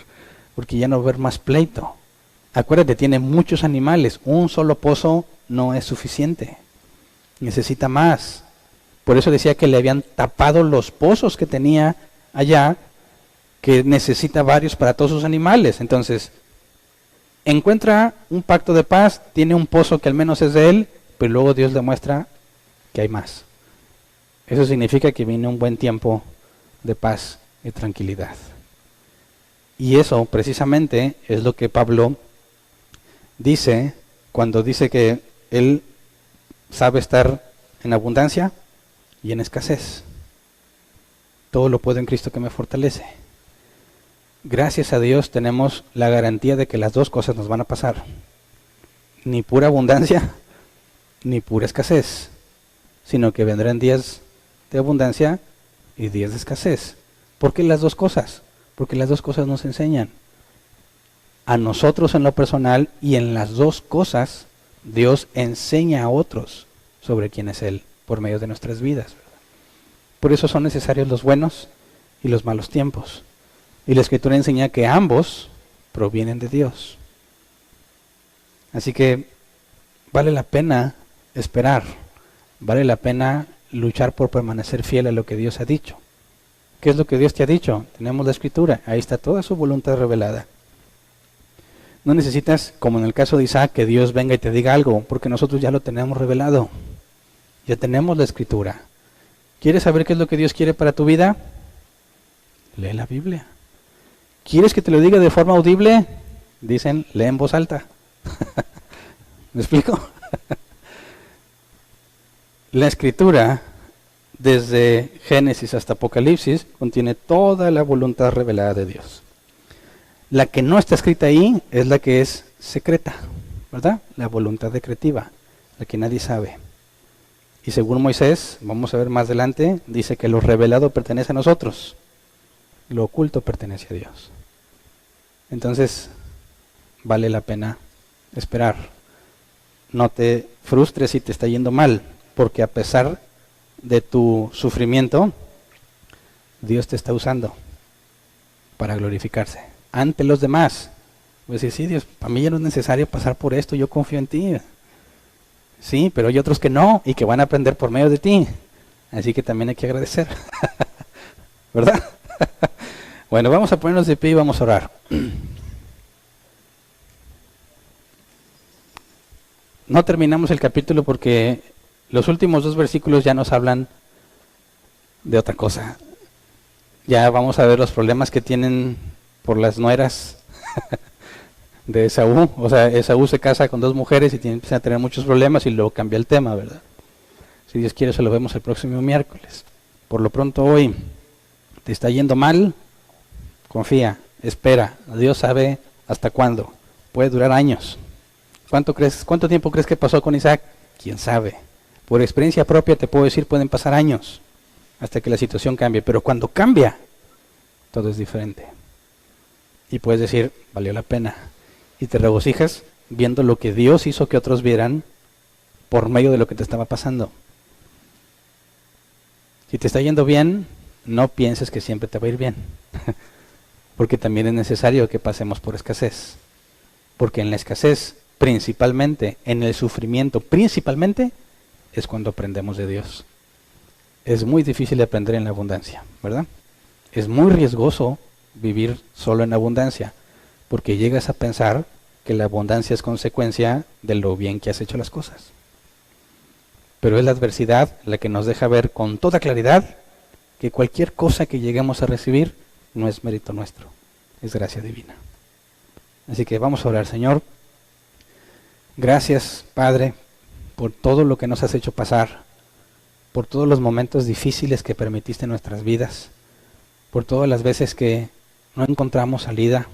Porque ya no va a haber más pleito. Acuérdate, tiene muchos animales. Un solo pozo no es suficiente. Necesita más. Por eso decía que le habían tapado los pozos que tenía allá, que necesita varios para todos sus animales. Entonces, encuentra un pacto de paz, tiene un pozo que al menos es de él, pero luego Dios le muestra que hay más. Eso significa que viene un buen tiempo de paz y tranquilidad. Y eso precisamente es lo que Pablo dice cuando dice que él sabe estar en abundancia y en escasez. Todo lo puedo en Cristo que me fortalece. Gracias a Dios tenemos la garantía de que las dos cosas nos van a pasar. Ni pura abundancia, ni pura escasez, sino que vendrán días de abundancia y días de escasez. ¿Por qué las dos cosas? porque las dos cosas nos enseñan. A nosotros en lo personal y en las dos cosas, Dios enseña a otros sobre quién es Él por medio de nuestras vidas. Por eso son necesarios los buenos y los malos tiempos. Y la Escritura enseña que ambos provienen de Dios. Así que vale la pena esperar, vale la pena luchar por permanecer fiel a lo que Dios ha dicho. ¿Qué es lo que Dios te ha dicho? Tenemos la Escritura, ahí está toda su voluntad revelada. No necesitas, como en el caso de Isaac, que Dios venga y te diga algo, porque nosotros ya lo tenemos revelado. Ya tenemos la Escritura. ¿Quieres saber qué es lo que Dios quiere para tu vida? Lee la Biblia. ¿Quieres que te lo diga de forma audible? Dicen, lee en voz alta. ¿Me explico? La Escritura, desde Génesis hasta Apocalipsis, contiene toda la voluntad revelada de Dios. La que no está escrita ahí es la que es secreta, ¿verdad? La voluntad decretiva, la que nadie sabe. Y según Moisés, vamos a ver más adelante, dice que lo revelado pertenece a nosotros, lo oculto pertenece a Dios. Entonces, vale la pena esperar. No te frustres si te está yendo mal, porque a pesar de tu sufrimiento, Dios te está usando para glorificarse ante los demás. Pues decir, sí, Dios, para mí ya no es necesario pasar por esto, yo confío en ti. Sí, pero hay otros que no y que van a aprender por medio de ti. Así que también hay que agradecer. ¿Verdad? Bueno, vamos a ponernos de pie y vamos a orar. No terminamos el capítulo porque los últimos 2 versículos ya nos hablan de otra cosa. Ya vamos a ver los problemas que tienen por las nueras de Esaú. O sea, Esaú se casa con 2 mujeres y empieza a tener muchos problemas y luego cambia el tema, ¿verdad? Si Dios quiere, eso lo vemos el próximo miércoles. Por lo pronto hoy, ¿te está yendo mal? Confía, espera. Dios sabe hasta cuándo. Puede durar años. ¿Cuánto tiempo crees que pasó con Isaac? ¿Quién sabe? Por experiencia propia te puedo decir, pueden pasar años hasta que la situación cambie. Pero cuando cambia, todo es diferente. Y puedes decir, valió la pena. Y te regocijas viendo lo que Dios hizo que otros vieran por medio de lo que te estaba pasando. Si te está yendo bien, no pienses que siempre te va a ir bien. Porque también es necesario que pasemos por escasez. Porque en la escasez, principalmente, en el sufrimiento, principalmente, es cuando aprendemos de Dios. Es muy difícil de aprender en la abundancia, ¿verdad? Es muy riesgoso vivir solo en abundancia, porque llegas a pensar que la abundancia es consecuencia de lo bien que has hecho las cosas. Pero es la adversidad la que nos deja ver con toda claridad que cualquier cosa que lleguemos a recibir no es mérito nuestro, es gracia divina. Así que vamos a orar. Señor, gracias, Padre, por todo lo que nos has hecho pasar, por todos los momentos difíciles que permitiste en nuestras vidas, por todas las veces que no encontramos salida,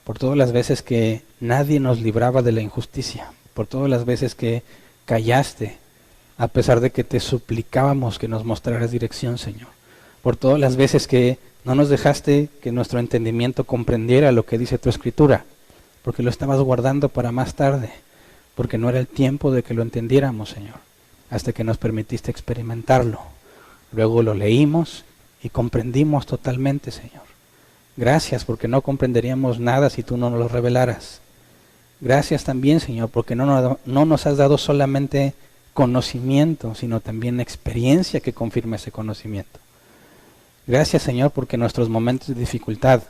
por todas las veces que nadie nos libraba de la injusticia, por todas las veces que callaste, a pesar de que te suplicábamos que nos mostraras dirección, Señor, por todas las veces que no nos dejaste que nuestro entendimiento comprendiera lo que dice tu Escritura, porque lo estabas guardando para más tarde, porque no era el tiempo de que lo entendiéramos, Señor, hasta que nos permitiste experimentarlo. Luego lo leímos y comprendimos totalmente, Señor. Gracias porque no comprenderíamos nada si tú no nos lo revelaras. Gracias también, Señor, porque no nos has dado solamente conocimiento, sino también experiencia que confirme ese conocimiento. Gracias, Señor, porque en nuestros momentos de dificultad,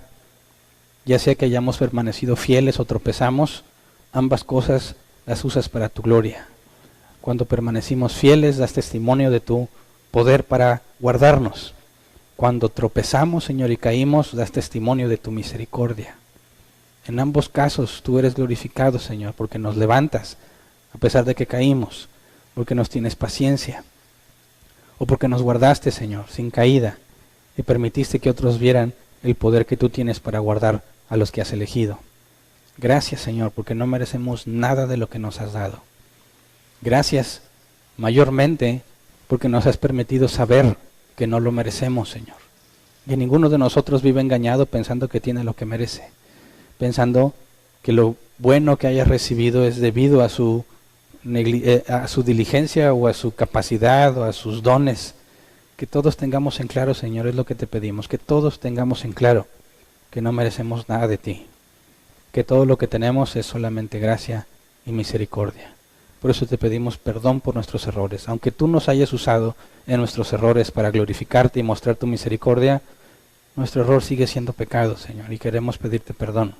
ya sea que hayamos permanecido fieles o tropezamos, ambas cosas las usas para tu gloria. Cuando permanecimos fieles, das testimonio de tu poder para guardarnos. Cuando tropezamos, Señor, y caímos, das testimonio de tu misericordia. En ambos casos tú eres glorificado, Señor, porque nos levantas a pesar de que caímos, porque nos tienes paciencia, o porque nos guardaste, Señor, sin caída, y permitiste que otros vieran el poder que tú tienes para guardar a los que has elegido. Gracias, Señor, porque no merecemos nada de lo que nos has dado. Gracias, mayormente, porque nos has permitido saber que no lo merecemos, Señor. Que ninguno de nosotros vive engañado pensando que tiene lo que merece, pensando que lo bueno que haya recibido es debido a su diligencia o a su capacidad o a sus dones. Que todos tengamos en claro, Señor, es lo que te pedimos, que todos tengamos en claro que no merecemos nada de ti, que todo lo que tenemos es solamente gracia y misericordia. Por eso te pedimos perdón por nuestros errores. Aunque tú nos hayas usado en nuestros errores para glorificarte y mostrar tu misericordia, nuestro error sigue siendo pecado, Señor, y queremos pedirte perdón.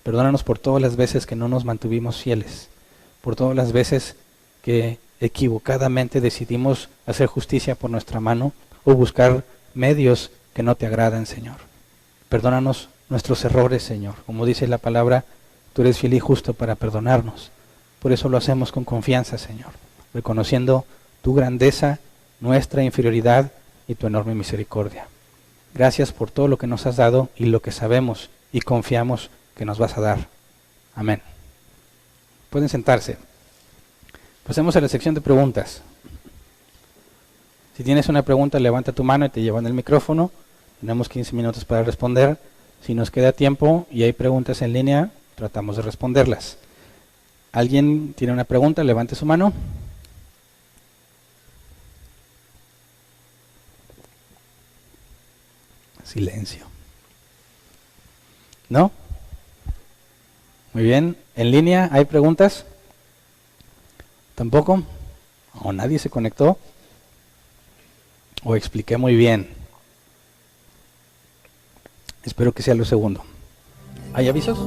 Perdónanos por todas las veces que no nos mantuvimos fieles, por todas las veces que equivocadamente decidimos hacer justicia por nuestra mano o buscar medios que no te agradan, Señor. Perdónanos nuestros errores, Señor. Como dice la palabra, tú eres fiel y justo para perdonarnos. Por eso lo hacemos con confianza, Señor, reconociendo tu grandeza, nuestra inferioridad y tu enorme misericordia. Gracias por todo lo que nos has dado y lo que sabemos y confiamos que nos vas a dar. Amén. Pueden sentarse. Pasemos a la sección de preguntas. Si tienes una pregunta, levanta tu mano y te llevan el micrófono. Tenemos 15 minutos para responder. Si nos queda tiempo y hay preguntas en línea, tratamos de responderlas. ¿Alguien tiene una pregunta? Levante su mano. Silencio. ¿No? Muy bien. ¿En línea hay preguntas? ¿Tampoco? ¿O nadie se conectó? ¿O expliqué muy bien? Espero que sea lo segundo. ¿Hay avisos?